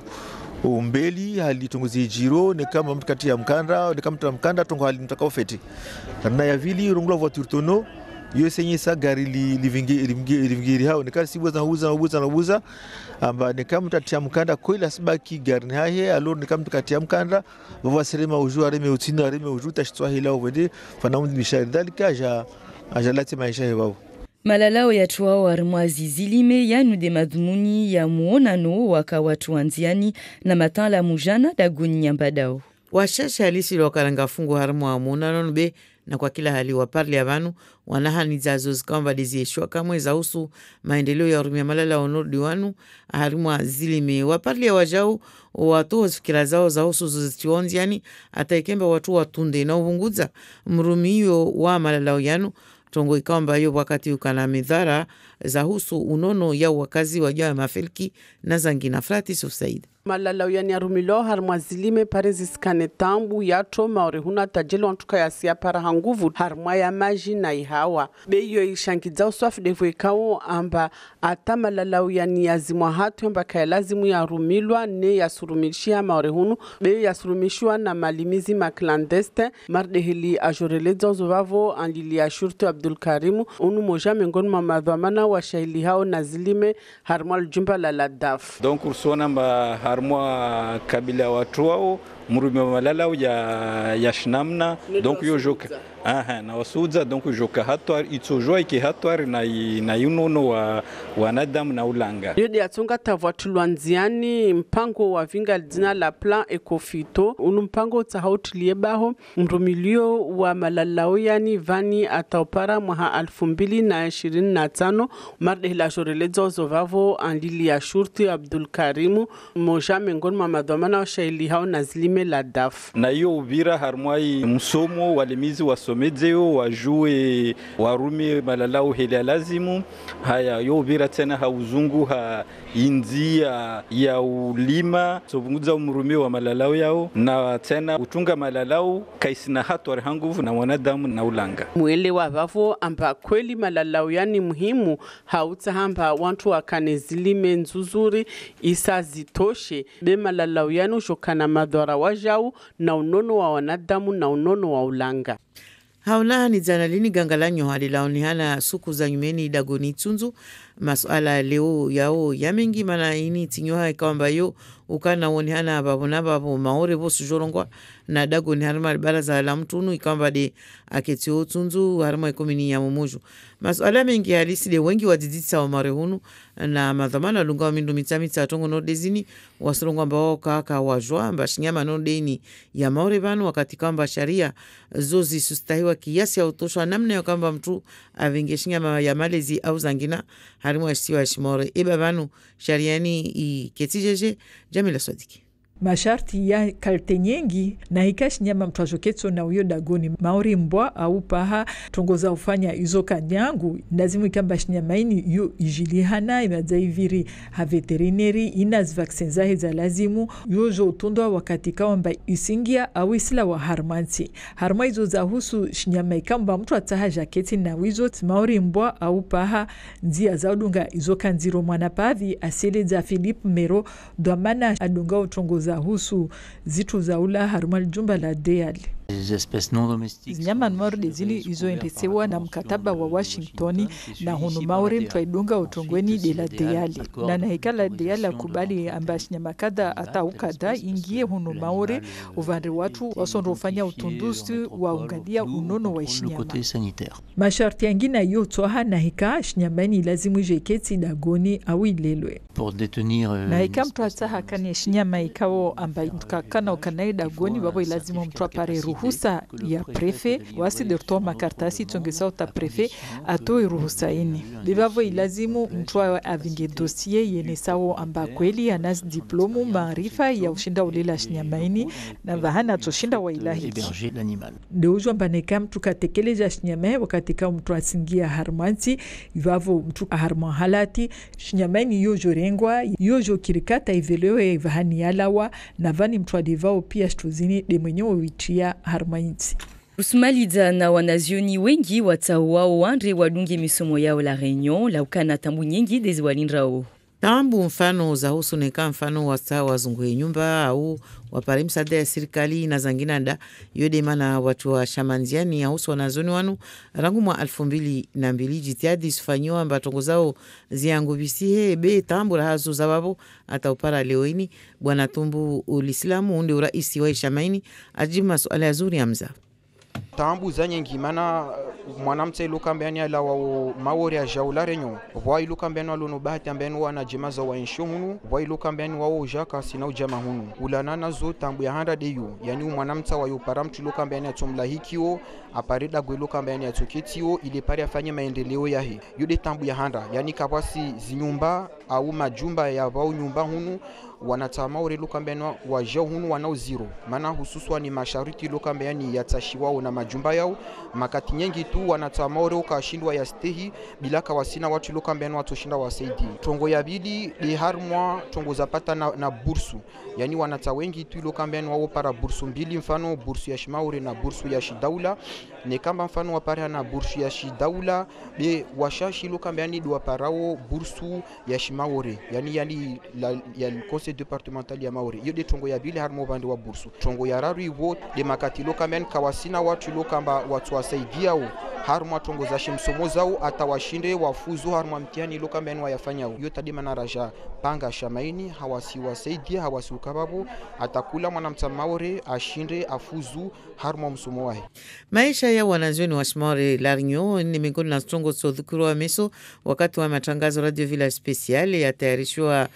umbeli hali tunguzi jiro ni kama mkati ya mkanda ni kama mkanda tongo hali mtakao feti na ya vili rungula voiture tono yo senye sa gari livingiri hao ni kama sibuza ubuza amba ni kama mtatia mkanda kweli sibaki gari hahe alo ni kama mkati ya mkanda bava serema ujua reme utina reme ujuta shitwa hila ovede fanamu bishari dalika ajalati maisha yao Malalao ya tuwao warmwazi zilime yanu de madhumuni ya muonano waka watu wanziani na matan la mujana da guni nyambadao. Washasha halisi wakaranga fungu harmu wa muonano be na kwa kila hali waparli avanu wanahani zazo zikamba dezieshwa kamwe za usu maendeleo ya urumia malala onordi wanu harmu zilime waparli ya wajau watu fikira zao za usu zizionziani hata ikemba watu watunde na uvunguza mrumiyo wa malala yanu tongo ikamba yo wakati ukana midhara za husu unono ya wakazi wajua mafelki na zangina Fratis Usaid. Malalau yani arumilo harmazilime parezi skane tambu yato maore huna tajelo antuka ya siya para hanguvu harma ya maji na ihawa. Beyo ishankidzao swafi devu ikawo amba ata malalau yani yazimwa hatu mba kaya lazimu ya rumilwa ne ya surumishia maore hunu. Beyo ya surumishwa na malimizi maklandeste mardehili ajorelezo zovavo anlili ya shurtu Abdul Karimu unu moja mengonu mamadhamana wa shahili hao na zilime harma aljumba la ladaf. Donc ursuana mba harmwa kabila watu wao murumi wa malala ya shnamna donc yo joka na wasuza donc joka hatwar itsojwa iki hatwar na yunono wa wanadamu na ulanga yodi atunga tavwatulwanziani mpango wa vinga dina la plan ecofito unu mpango tahautilie baho mrumilio wa malalao yani vani ataupara mwaha 2025 marde la jorelezo zovavo andili ya shurti Abdul Karimu moja mengoni mamadhamana wa shaili hao na zilime Mwazilime la DAF. Na hiyo Uvira harmwai msomo walimizi wasomedzeo wajue warumi malalau hele lazimu haya yo Uvira tena hauzungu ha inzi ya ulima sobunguza umrumi wa malalau yao na tena utunga malalau kaisina hatu arihanguvu na wanadamu na ulanga. Mwele wa vavo amba kweli malalau yani muhimu hauta hamba wantu wakanezilime nzuzuri isa zitoshe be malalau yani ushokana madhara wajau na unono wa wanadamu na unono wa ulanga. Hauna ni zanalini gangalanyo halilaoni hana suku za nyumeni Dagoni Tsunzu masuala leo yao ya mengi mana ini tinyoha ikawamba yo ukana woni hana babu maore bosu jorongwa na Dagoni harima baraza la mtunu ikawamba de aketio Tsunzu harima ikomini ya mumuju masuala mengi halisi de wengi wadiditsa wa marehunu na madhamana lunga wa mindu mitamita atongo no dezini wasurongwa mbao kaka wajwa mbashinyama no deni ya maore banu wakati kamba sharia zozi sustahiwa kiasi ya utoshwa namna ya kamba mtu avingeshinyama ya malezi au zangina harimu ashtiwa shimore eba banu shariani iketijeje Jamila Swadiki. Masharti ya kalte nyengi na hikashi nyama mtuajoketso na uyo Dagoni maori mbwa au paha tongoza ufanya izo kanyangu ndazimu ikamba shinyamaini yu ijilihana imadzaiviri ha veterineri inaz vaksenza heza lazimu yojo utundwa wakati kawamba isingia au isila wa harmansi harma izo za husu shinyama ikamba mtu ataha jaketi na wizo maori mbwa au paha nzia zaudunga izo kanziro mwanapavi asele za Philippe Mero doamana adunga utongoza husu zitu za ula haruma jumba la deali. Zinyama nmorde zini izoendesewa na mkataba wa Washingtoni na hunu maore mtwaidunga utongweni de la deali. Na nahikala deali akubali ambash nyamakada ata ukada ingie hunu maore uvande watu wasondofanya utunduzi wa ungalia unono wa ishinyama. Masharti yangina yu toha nahika shinyamani lazimu jeketi Dagoni au ilelwe. Na hika mtu ataha kani shinyama ikawo ambaye mtukakana ukanai Dagoni babo ilazimu mtu apare ruhusa ya prefe wasi dertoa makartasi tongesa uta prefe atoi ruhusa ini. Bibavo ilazimu mtu avinge dosie yene sawo amba kweli anas diplomu maarifa ya ushinda ulela shinyamaini na vahana toshinda wa ilahi. Ndeujo mbaneka mtu katekeleja shinyamae wakati ka mtu asingia harmansi bibavo mtu harman halati shinyamaini yojo rengwa yojo kirikata ivelewe vahani yalawa na vani mtu adivao pia shtuzini demenyo wichia harmainti. Usmaliza na wanazioni wengi watawao wandre wadunge misomo yao la Réunion la ukana tambu nyingi dezi walindrao. Tambu mfano za husu neka mfano wasa wazungue nyumba au wapare msada ya sirikali na zangina nda yode mana watu wa shamanziani ya husu wanazoni wanu rangu mwa 2002 jitiadi sufanyiwa mbatongo zao ziangu bisihe be tambu rahazu za babo ata upara leoini bwana Tumbu ulislamu unde uraisi wa ishamaini ajima suala ya zuri amza. Tambu za nyengi mana mwanamtse ilukambeani ala wa maori ya jaula Réunion wa ilukambeani walono bahati ambenu wana jemaza wa insho hunu wa ilukambeani wao jaka sina ujama hunu ulanana zo tambu ya handa deyo yani mwanamtsa wa yuparamtu ilukambeani atomla hikio aparida gwe ilukambeani atoketio ile pari afanye maendeleo yahe yude tambu ya handa yani kapasi zinyumba au majumba ya wao nyumba hunu wanatama ure lukambeani wa jao hunu wanao zero mana hususwa ni mashariti lukambeani yatashiwao na majumba yao makati nyengi tu wanatama ure ukashindwa ya stehi bila kawasina watu lukambeani watoshinda wasaidi tongo ya bili de harmwa tongo zapata na bursu yani wanata wengi tu lukambeani wao para bursu mbili mfano bursu ya shimaure na bursu ya shidaula ne kamba mfano wapare na bursu ya shidaula be washashi lukambeani do parao bursu ya shimaure yani ya conseil départemental ya Maori yode tongo ya bili harmo bande wa bursu tongo ya raru iwo de makati lokamen kawasina watu lokamba watu wasaidiao harmo tongo za shimsomo zao atawashinde wafuzu harmo mtiani lokamen wayafanyao yote de manaraja panga shamaini hawasi wasaidia hawasi ukababu atakula mwanamta Maori ashinde afuzu harmo msomo wahe. Maisha ya wanazuoni wa Shimore la Réunion ni miongoni na stongo sodhukuru wa meso wakati wa matangazo Radio Village Special yatayarishwa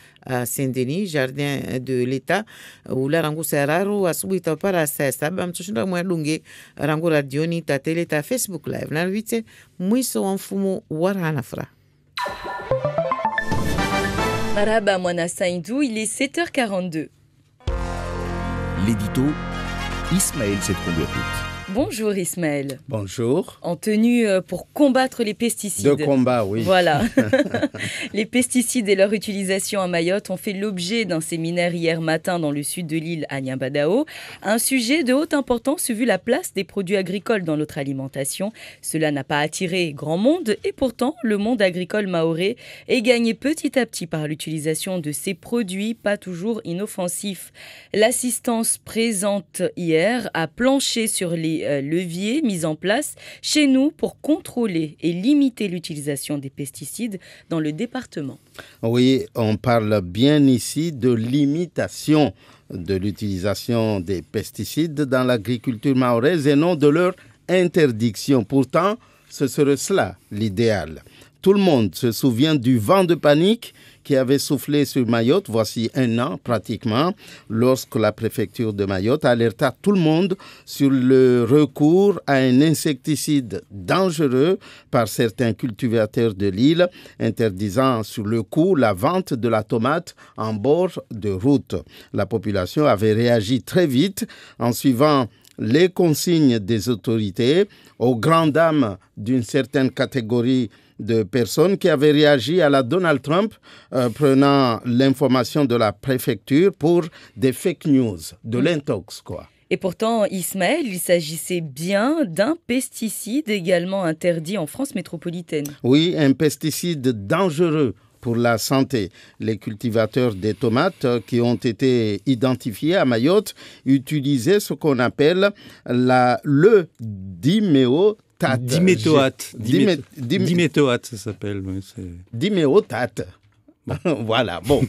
Saint-Denis Jardin de l'État ula rangu sararu asubuhi tapara saa 7 mtushinda mwadunge rangu radioni tatele ta Facebook live na wite mwiso wa mfumo wa ranafra. Marhaba mwana Saindou, il est 7h42. L'édito, Ismaël Cetron-Biacout. Bonjour Ismaël. Bonjour. En tenue pour combattre les pesticides. De combat, oui. Voilà. Les pesticides et leur utilisation à Mayotte ont fait l'objet d'un séminaire hier matin dans le sud de l'île à Niambadao. Un sujet de haute importance vu la place des produits agricoles dans notre alimentation. Cela n'a pas attiré grand monde et pourtant le monde agricole mahorais est gagné petit à petit par l'utilisation de ces produits pas toujours inoffensifs. L'assistance présente hier a planché sur les leviers mis en place chez nous pour contrôler et limiter l'utilisation des pesticides dans le département. Oui, on parle bien ici de limitation de l'utilisation des pesticides dans l'agriculture mahoraise et non de leur interdiction. Pourtant, ce serait cela l'idéal. Tout le monde se souvient du vent de panique qui avait soufflé sur Mayotte, voici 1 an pratiquement, lorsque la préfecture de Mayotte alerta tout le monde sur le recours à un insecticide dangereux par certains cultivateurs de l'île, interdisant sur le coup la vente de la tomate en bord de route. La population avait réagi très vite en suivant les consignes des autorités, aux grandes dames d'une certaine catégorie de personnes qui avaient réagi à la Donald Trump, prenant l'information de la préfecture pour des fake news, de l'intox, quoi. Et pourtant, Ismaël, il s'agissait bien d'un pesticide également interdit en France métropolitaine. Oui, un pesticide dangereux pour la santé. Les cultivateurs des tomates qui ont été identifiés à Mayotte utilisaient ce qu'on appelle le diméothate. Diméthoate, ça s'appelle. Diméothate. Voilà, bon,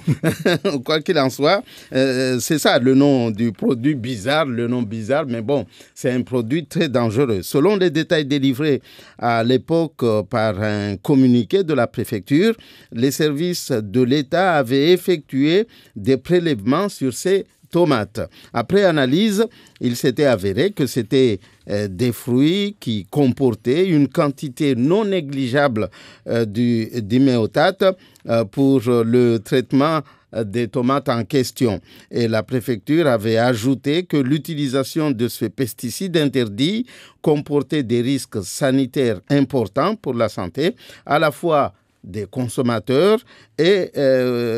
quoi qu'il en soit, c'est ça le nom du produit bizarre, mais bon, c'est un produit très dangereux. Selon les détails délivrés à l'époque par un communiqué de la préfecture, les services de l'État avaient effectué des prélèvements sur ces tomates. Après analyse, il s'était avéré que c'était des fruits qui comportaient une quantité non négligeable du diméothate pour le traitement des tomates en question. Et la préfecture avait ajouté que l'utilisation de ce pesticide interdit comportait des risques sanitaires importants pour la santé, à la fois des consommateurs et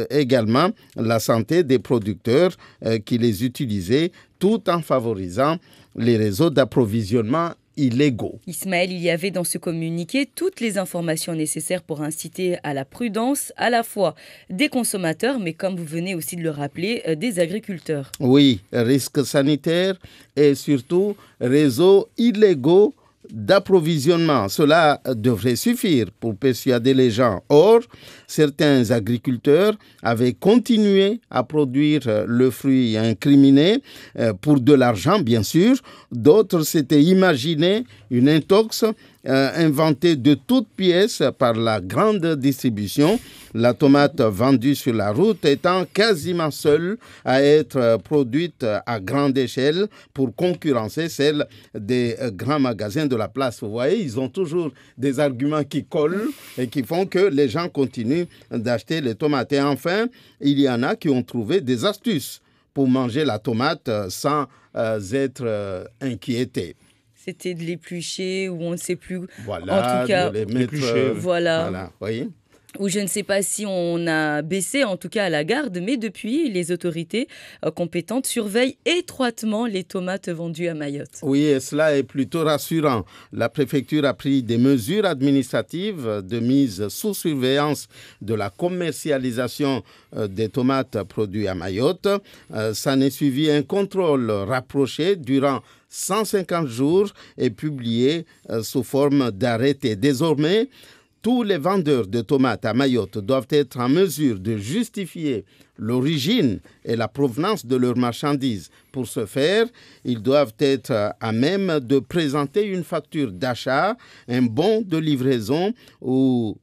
également la santé des producteurs qui les utilisaient, tout en favorisant les réseaux d'approvisionnement illégaux. Ismaël, il y avait dans ce communiqué toutes les informations nécessaires pour inciter à la prudence à la fois des consommateurs, mais comme vous venez aussi de le rappeler, des agriculteurs. Oui, risques sanitaires et surtout réseaux illégaux d'approvisionnement. Cela devrait suffire pour persuader les gens. Or, certains agriculteurs avaient continué à produire le fruit incriminé pour de l'argent, bien sûr. D'autres s'étaient imaginé une intox inventée de toutes pièces par la grande distribution, la tomate vendue sur la route étant quasiment seule à être produite à grande échelle pour concurrencer celle des grands magasins de la place. Vous voyez, ils ont toujours des arguments qui collent et qui font que les gens continuent d'acheter les tomates. Et enfin, il y en a qui ont trouvé des astuces pour manger la tomate sans être inquiétés. C'était de l'éplucher ou on ne sait plus. Voilà, en tout cas, de les mettre, voilà. Oui. Ou je ne sais pas si on a baissé, en tout cas à la garde, mais depuis, les autorités compétentes surveillent étroitement les tomates vendues à Mayotte. Oui, et cela est plutôt rassurant. La préfecture a pris des mesures administratives de mise sous surveillance de la commercialisation des tomates produites à Mayotte. Ça n'est suivi un contrôle rapproché durant 150 jours et publié sous forme d'arrêté. Désormais, tous les vendeurs de tomates à Mayotte doivent être en mesure de justifier l'origine et la provenance de leurs marchandises. Pour ce faire, ils doivent être à même de présenter une facture d'achat, un bon de livraison ou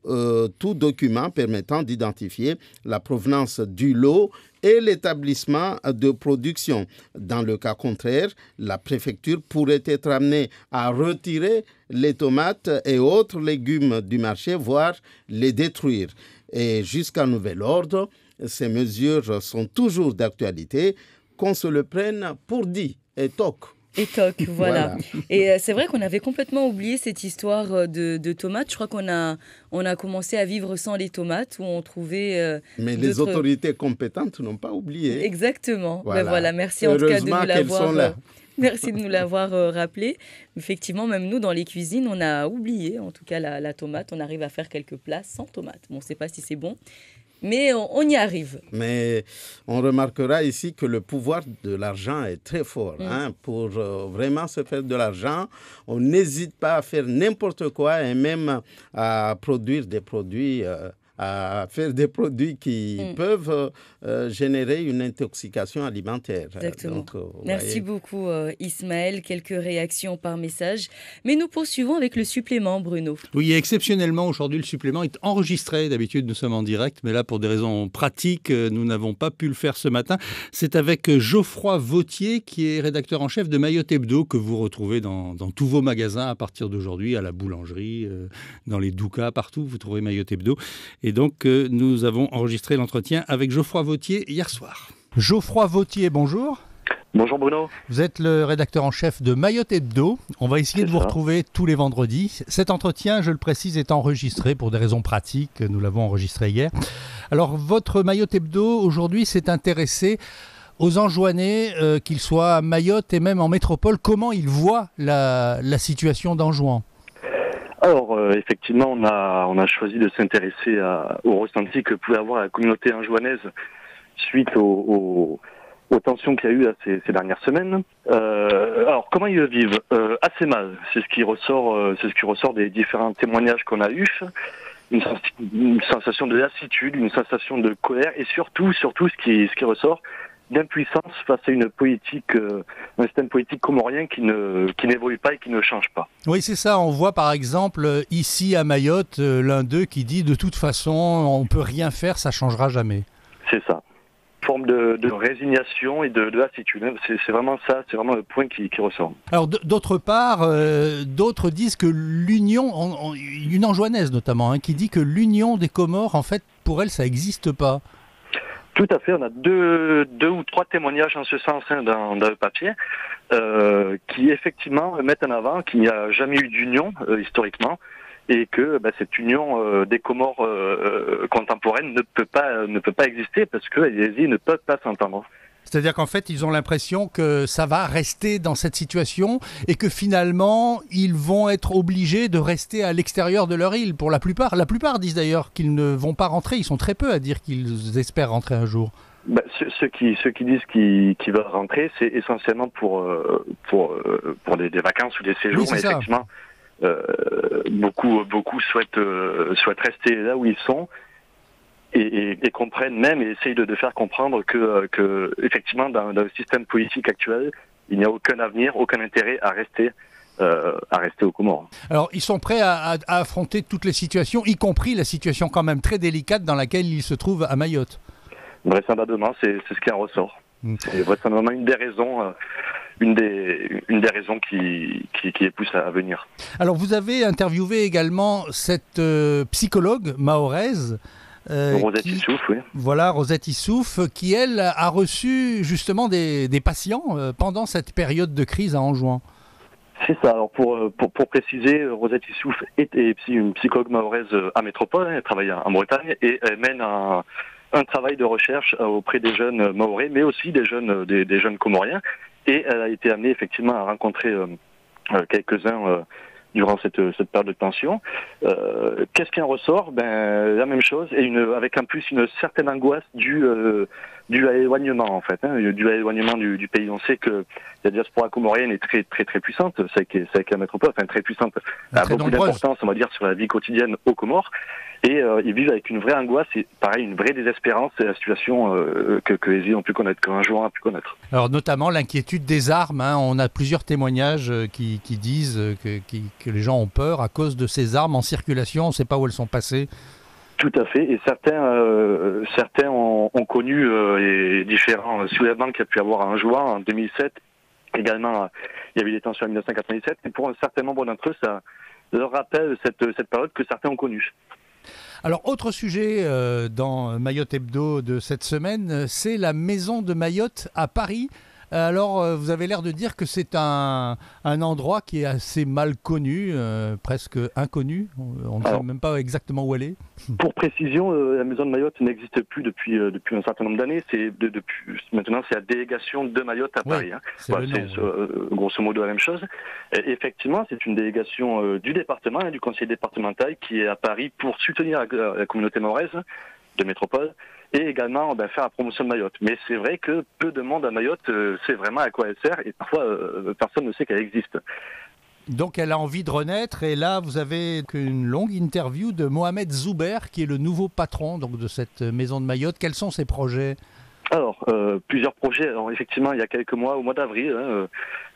tout document permettant d'identifier la provenance du lot et l'établissement de production. Dans le cas contraire, la préfecture pourrait être amenée à retirer les tomates et autres légumes du marché, voire les détruire. Et jusqu'à nouvel ordre, ces mesures sont toujours d'actualité. qu'on se le prenne pour dit et toc. Et toc, voilà. Et c'est vrai qu'on avait complètement oublié cette histoire de tomates. Je crois qu'on a commencé à vivre sans les tomates, où on trouvait... Mais les autorités compétentes n'ont pas oublié. Exactement. Voilà. Merci en tout cas de nous l'avoir... Merci de nous l'avoir rappelé. Effectivement, même nous, dans les cuisines, on a oublié, en tout cas, la tomate. On arrive à faire quelques plats sans tomate. Bon, on ne sait pas si c'est bon, mais on y arrive. Mais on remarquera ici que le pouvoir de l'argent est très fort. Pour vraiment se faire de l'argent, on n'hésite pas à faire n'importe quoi et même à produire des produits... à faire des produits qui peuvent générer une intoxication alimentaire. Exactement. Donc, merci beaucoup Ismaël. Quelques réactions par message. Mais nous poursuivons avec le supplément, Bruno. Oui, exceptionnellement, aujourd'hui, le supplément est enregistré. D'habitude, nous sommes en direct, mais là, pour des raisons pratiques, nous n'avons pas pu le faire ce matin. C'est avec Geoffroy Vautier, qui est rédacteur en chef de Mayotte Hebdo, que vous retrouvez dans tous vos magasins à partir d'aujourd'hui, à la boulangerie, dans les doukas, partout, vous trouvez Mayotte Hebdo. Et donc, nous avons enregistré l'entretien avec Geoffroy Vautier hier soir. Geoffroy Vautier, bonjour. Bonjour Bruno. Vous êtes le rédacteur en chef de Mayotte Hebdo. On va essayer de vous retrouver tous les vendredis. Cet entretien, je le précise, est enregistré pour des raisons pratiques. Nous l'avons enregistré hier. Alors, votre Mayotte Hebdo, aujourd'hui, s'est intéressé aux Anjouanais, qu'ils soient à Mayotte et même en métropole. Comment ils voient la situation d'Anjouan ? Alors, effectivement, on a choisi de s'intéresser au ressenti que pouvait avoir la communauté anjouanaise suite aux tensions qu'il y a eu ces dernières semaines. Alors, comment ils le vivent ? Assez mal. C'est ce qui ressort des différents témoignages qu'on a eus. Une sensation de lassitude, une sensation de colère et surtout ce qui ressort, d'impuissance face à une politique, un système politique comorien qui n'évolue pas et qui ne change pas. Oui, c'est ça. On voit par exemple ici à Mayotte, l'un d'eux qui dit de toute façon, on ne peut rien faire, ça ne changera jamais. C'est ça. Forme de résignation et de lassitude. C'est vraiment ça, c'est vraiment le point qui ressort. Alors d'autre part, d'autres disent que l'union, une Anjouanaise notamment, qui dit que l'union des Comores, en fait, pour elle, ça n'existe pas. Tout à fait, on a deux ou trois témoignages en ce sens dans le papier qui effectivement mettent en avant qu'il n'y a jamais eu d'union historiquement et que cette union des Comores contemporaines ne peut pas exister parce que les îles ne peuvent pas s'entendre. C'est-à-dire qu'en fait, ils ont l'impression que ça va rester dans cette situation et que finalement, ils vont être obligés de rester à l'extérieur de leur île pour la plupart. La plupart disent d'ailleurs qu'ils ne vont pas rentrer. Ils sont très peu à dire qu'ils espèrent rentrer un jour. Ceux qui disent qu'ils veulent rentrer, c'est essentiellement pour des vacances ou des séjours. Oui, mais effectivement, beaucoup souhaitent rester là où ils sont. Et comprennent même et essayent de faire comprendre que effectivement dans le système politique actuel, il n'y a aucun avenir, aucun intérêt à rester aux Comores. Alors ils sont prêts à affronter toutes les situations, y compris la situation quand même très délicate dans laquelle ils se trouvent à Mayotte. Vraisemblablement, c'est ce qui en ressort. C'est vraisemblablement une des raisons qui les poussent à venir. Alors vous avez interviewé également cette psychologue mahoraise. Rosette Issouf, oui. Voilà, Rosette Issouf, qui elle a reçu justement des patients pendant cette période de crise à Anjouan. C'est ça. Alors pour préciser, Rosette Issouf est une psychologue mahoraise à métropole. Elle travaille en Bretagne et elle mène un travail de recherche auprès des jeunes mahorais, mais aussi des jeunes comoriens. Et elle a été amenée effectivement à rencontrer quelques-uns durant cette période de tension. Qu'est-ce qui en ressort ? La même chose, et avec en plus une certaine angoisse due à l'éloignement, en fait, due à l'éloignement du pays. On sait que la diaspora comorienne est très très très puissante, c'est avec la métropole, très puissante, a beaucoup d'importance, on va dire, sur la vie quotidienne aux Comores, et ils vivent avec une vraie angoisse et pareil, une vraie désespérance, c'est la situation que les îles ont pu connaître, qu'un joueur a pu connaître. Alors notamment l'inquiétude des armes, on a plusieurs témoignages qui disent que les gens ont peur à cause de ces armes en circulation, on ne sait pas où elles sont passées. Tout à fait, et certains ont connu les différents soulèvements qu'il y a pu avoir à Anjouan en 2007. Également, il y avait des tensions en 1997, et pour un certain nombre d'entre eux, ça leur rappelle cette période que certains ont connue. Alors, autre sujet dans Mayotte Hebdo de cette semaine, c'est la maison de Mayotte à Paris. Alors, vous avez l'air de dire que c'est un endroit qui est assez mal connu, presque inconnu. On ne sait même pas exactement où elle est. Pour précision, la maison de Mayotte n'existe plus depuis un certain nombre d'années. Maintenant, c'est la délégation de Mayotte à Paris. C'est grosso modo la même chose. Et effectivement, c'est une délégation du département, du conseil départemental qui est à Paris pour soutenir la communauté mahoraise de métropole et également faire la promotion de Mayotte. Mais c'est vrai que peu de monde à Mayotte sait vraiment à quoi elle sert et parfois personne ne sait qu'elle existe. Donc elle a envie de renaître et là vous avez une longue interview de Mohamed Zouber qui est le nouveau patron donc, de cette maison de Mayotte. Quels sont ses projets ? Alors, plusieurs projets. Alors, effectivement, il y a quelques mois, au mois d'avril,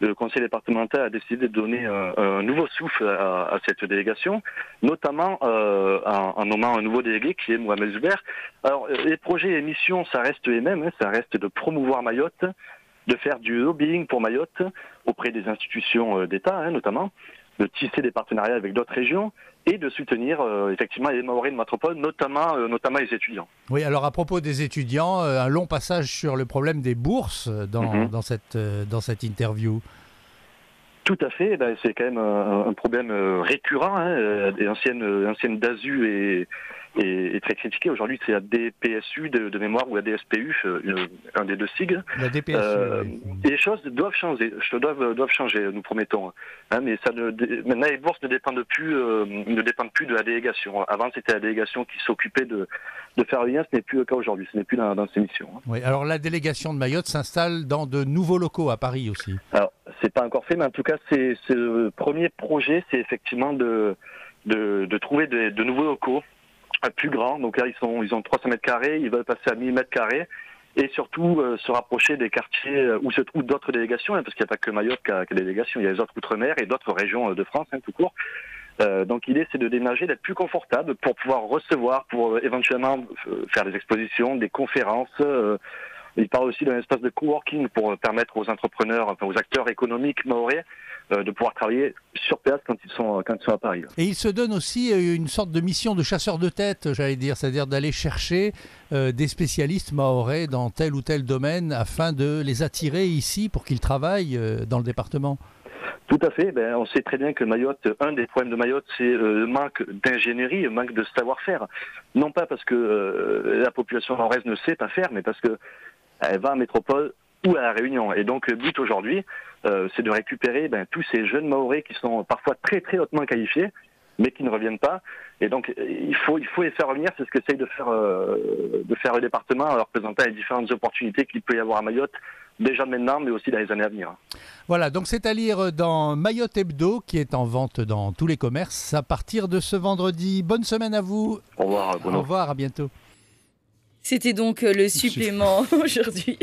le conseil départemental a décidé de donner un nouveau souffle à cette délégation, notamment en nommant un nouveau délégué qui est Mohamed Zouber. Alors, les projets et missions, ça reste les mêmes. Ça reste de promouvoir Mayotte, de faire du lobbying pour Mayotte auprès des institutions d'État, notamment, de tisser des partenariats avec d'autres régions et de soutenir effectivement les Mahorais de métropole, notamment les étudiants. Oui, alors à propos des étudiants, un long passage sur le problème des bourses dans cette interview. Tout à fait, c'est quand même un problème récurrent. Des anciennes DASU est très critiqué. Aujourd'hui, c'est la DPSU de mémoire ou la DSPU, un des deux sigles. La DPSU. Et les choses doivent changer, nous promettons. Mais maintenant, les bourses ne dépendent plus de la délégation. Avant, c'était la délégation qui s'occupait de faire le lien. Ce n'est plus le cas aujourd'hui. Ce n'est plus dans ses missions. Oui. Alors, la délégation de Mayotte s'installe dans de nouveaux locaux à Paris aussi. Alors, c'est pas encore fait, mais en tout cas, c'est le premier projet, c'est effectivement de trouver de nouveaux locaux plus grands. Donc là, ils ont 300 mètres carrés, ils veulent passer à 1000 mètres carrés et surtout se rapprocher des quartiers où se trouvent d'autres délégations, parce qu'il n'y a pas que Mayotte qui a des délégations, il y a les autres outre-mer et d'autres régions de France, tout court. Donc l'idée, c'est de déménager, d'être plus confortable pour pouvoir recevoir, pour éventuellement faire des expositions, des conférences. Il parle aussi d'un espace de coworking pour permettre aux entrepreneurs, aux acteurs économiques mahorais de pouvoir travailler sur place quand ils sont à Paris. Et il se donne aussi une sorte de mission de chasseur de tête, j'allais dire, c'est-à-dire d'aller chercher des spécialistes mahorais dans tel ou tel domaine afin de les attirer ici pour qu'ils travaillent dans le département. Tout à fait. On sait très bien que Mayotte, un des problèmes de Mayotte, c'est le manque d'ingénierie, le manque de savoir-faire. Non pas parce que la population mahoraise ne sait pas faire, mais parce que elle va en métropole ou à La Réunion. Et donc le but aujourd'hui, c'est de récupérer tous ces jeunes Mahorais qui sont parfois très très hautement qualifiés, mais qui ne reviennent pas. Et donc il faut les faire revenir. C'est ce qu'essaye de faire le département en leur présentant les différentes opportunités qu'il peut y avoir à Mayotte, déjà maintenant, mais aussi dans les années à venir. Voilà, donc c'est à lire dans Mayotte Hebdo, qui est en vente dans tous les commerces à partir de ce vendredi. Bonne semaine à vous. Au revoir, Bruno. Au revoir, à bientôt. C'était donc le supplément aujourd'hui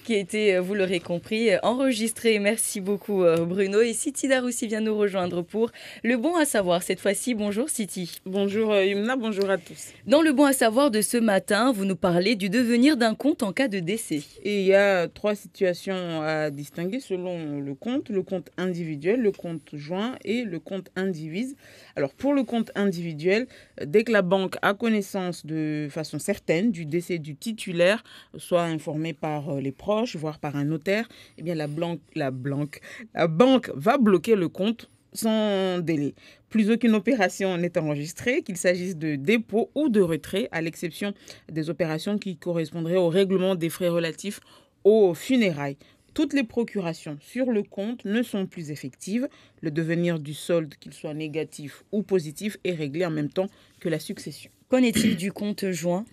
qui a été, vous l'aurez compris, enregistré. Merci beaucoup Bruno. Et Siti Daroussi vient nous rejoindre pour le bon à savoir. Cette fois-ci, bonjour Siti. Bonjour Yumna, bonjour à tous. Dans le bon à savoir de ce matin, vous nous parlez du devenir d'un compte en cas de décès. Et il y a 3 situations à distinguer selon le compte individuel, le compte joint et le compte indivise. Alors pour le compte individuel, dès que la banque a connaissance de façon certaine du décès du titulaire, soit informé par les proches, voire par un notaire, eh bien la banque va bloquer le compte sans délai. Plus aucune opération n'est enregistrée, qu'il s'agisse de dépôt ou de retrait, à l'exception des opérations qui correspondraient au règlement des frais relatifs aux funérailles. Toutes les procurations sur le compte ne sont plus effectives. Le devenir du solde, qu'il soit négatif ou positif, est réglé en même temps que la succession. Qu'en est-il du compte joint ?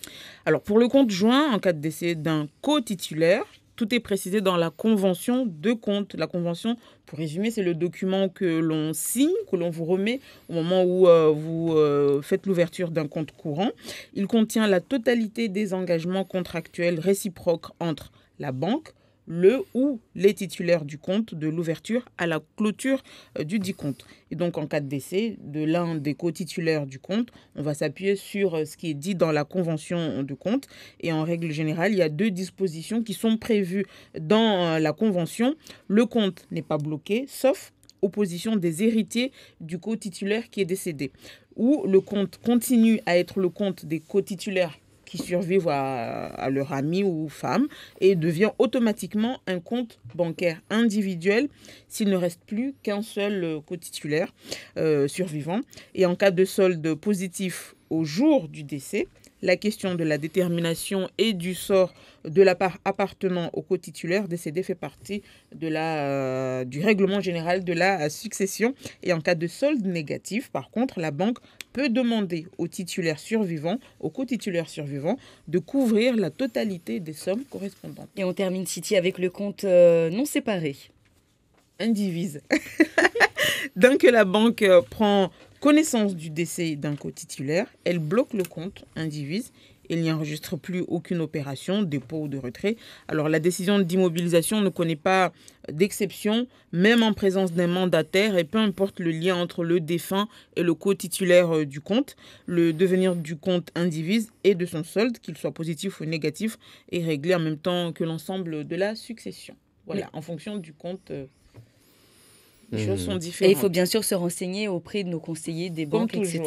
Alors, pour le compte joint, en cas de décès d'un co-titulaire, tout est précisé dans la convention de compte. La convention, pour résumer, c'est le document que l'on signe, que l'on vous remet au moment où vous faites l'ouverture d'un compte courant. Il contient la totalité des engagements contractuels réciproques entre la banque, le ou les titulaires du compte de l'ouverture à la clôture du dit compte. Et donc, en cas de décès de l'un des co-titulaires du compte, on va s'appuyer sur ce qui est dit dans la convention de compte. Et en règle générale, il y a 2 dispositions qui sont prévues dans la convention. Le compte n'est pas bloqué, sauf opposition des héritiers du co-titulaire qui est décédé. où le compte continue à être le compte des co-titulaires qui survivent à leur ami ou femme et devient automatiquement un compte bancaire individuel s'il ne reste plus qu'un seul co-titulaire survivant. Et en cas de solde positif au jour du décès, la question de la détermination et du sort de la part appartenant au co-titulaire décédé fait partie du règlement général de la succession. Et en cas de solde négatif, par contre, la banque peut demander au titulaire survivant, au co-titulaire survivant, de couvrir la totalité des sommes correspondantes. Et on termine, Siti, avec le compte non séparé. Indivise. Dès que la banque prend connaissance du décès d'un co-titulaire, elle bloque le compte indivise. Il n'y enregistre plus aucune opération, dépôt ou de retrait. Alors la décision d'immobilisation ne connaît pas d'exception, même en présence d'un mandataire, et peu importe le lien entre le défunt et le co-titulaire du compte, le devenir du compte indivise et de son solde, qu'il soit positif ou négatif, est réglé en même temps que l'ensemble de la succession. Voilà, en fonction du compte. Les choses sont différentes. Et il faut bien sûr se renseigner auprès de nos conseillers des banques, etc.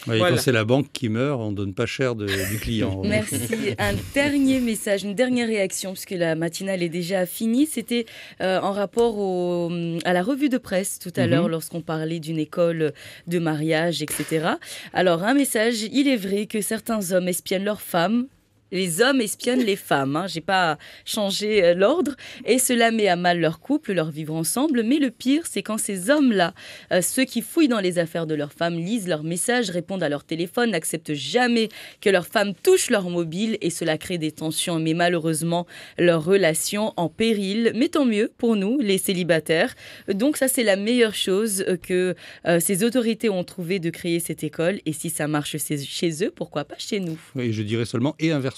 Oui, voilà. Quand c'est la banque qui meurt, on ne donne pas cher du client. Merci. Un dernier message, une dernière réaction, puisque la matinale est déjà finie. C'était en rapport à la revue de presse tout à l'heure, lorsqu'on parlait d'une école de mariage, etc. Alors, un message, il est vrai que certains hommes espionnent leurs femmes. Les hommes espionnent les femmes, j'ai pas changé l'ordre, et cela met à mal leur couple, leur vivre ensemble. Mais le pire, c'est quand ces hommes-là, ceux qui fouillent dans les affaires de leurs femmes, lisent leurs messages, répondent à leur téléphone, n'acceptent jamais que leurs femmes touchent leur mobile, et cela crée des tensions, mais malheureusement, leur relation en péril. Mais tant mieux pour nous, les célibataires. Donc ça, c'est la meilleure chose que ces autorités ont trouvé de créer cette école, et si ça marche chez eux, pourquoi pas chez nous? Oui, je dirais seulement et inversement.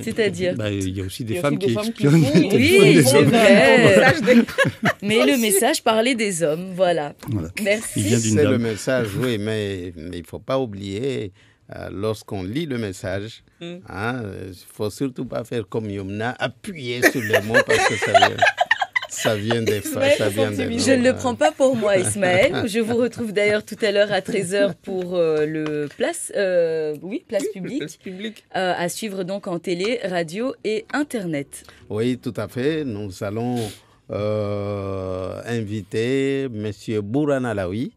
C'est-à-dire il y a aussi des femmes qui espionnent. Oui, c'est vrai. Mais le message parlait des hommes, voilà. Merci. C'est le message, oui, mais il ne faut pas oublier, lorsqu'on lit le message, il ne faut surtout pas faire comme Yomna, appuyer sur les mots parce que ça vient des femmes. Je ne le prends pas pour moi, Ismaël. Je vous retrouve d'ailleurs tout à l'heure à 13h pour le Place Publique. À suivre donc en télé, radio et Internet. Oui, tout à fait. Nous allons inviter M. Bourana Laoui,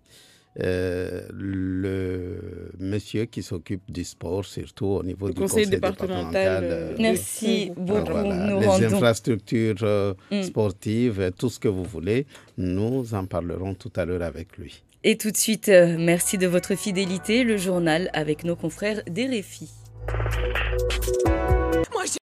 le monsieur qui s'occupe du sport, surtout au niveau du conseil départemental. Merci beaucoup. Les infrastructures sportives, tout ce que vous voulez, nous en parlerons tout à l'heure avec lui. Et tout de suite, merci de votre fidélité, le journal avec nos confrères d'RFI.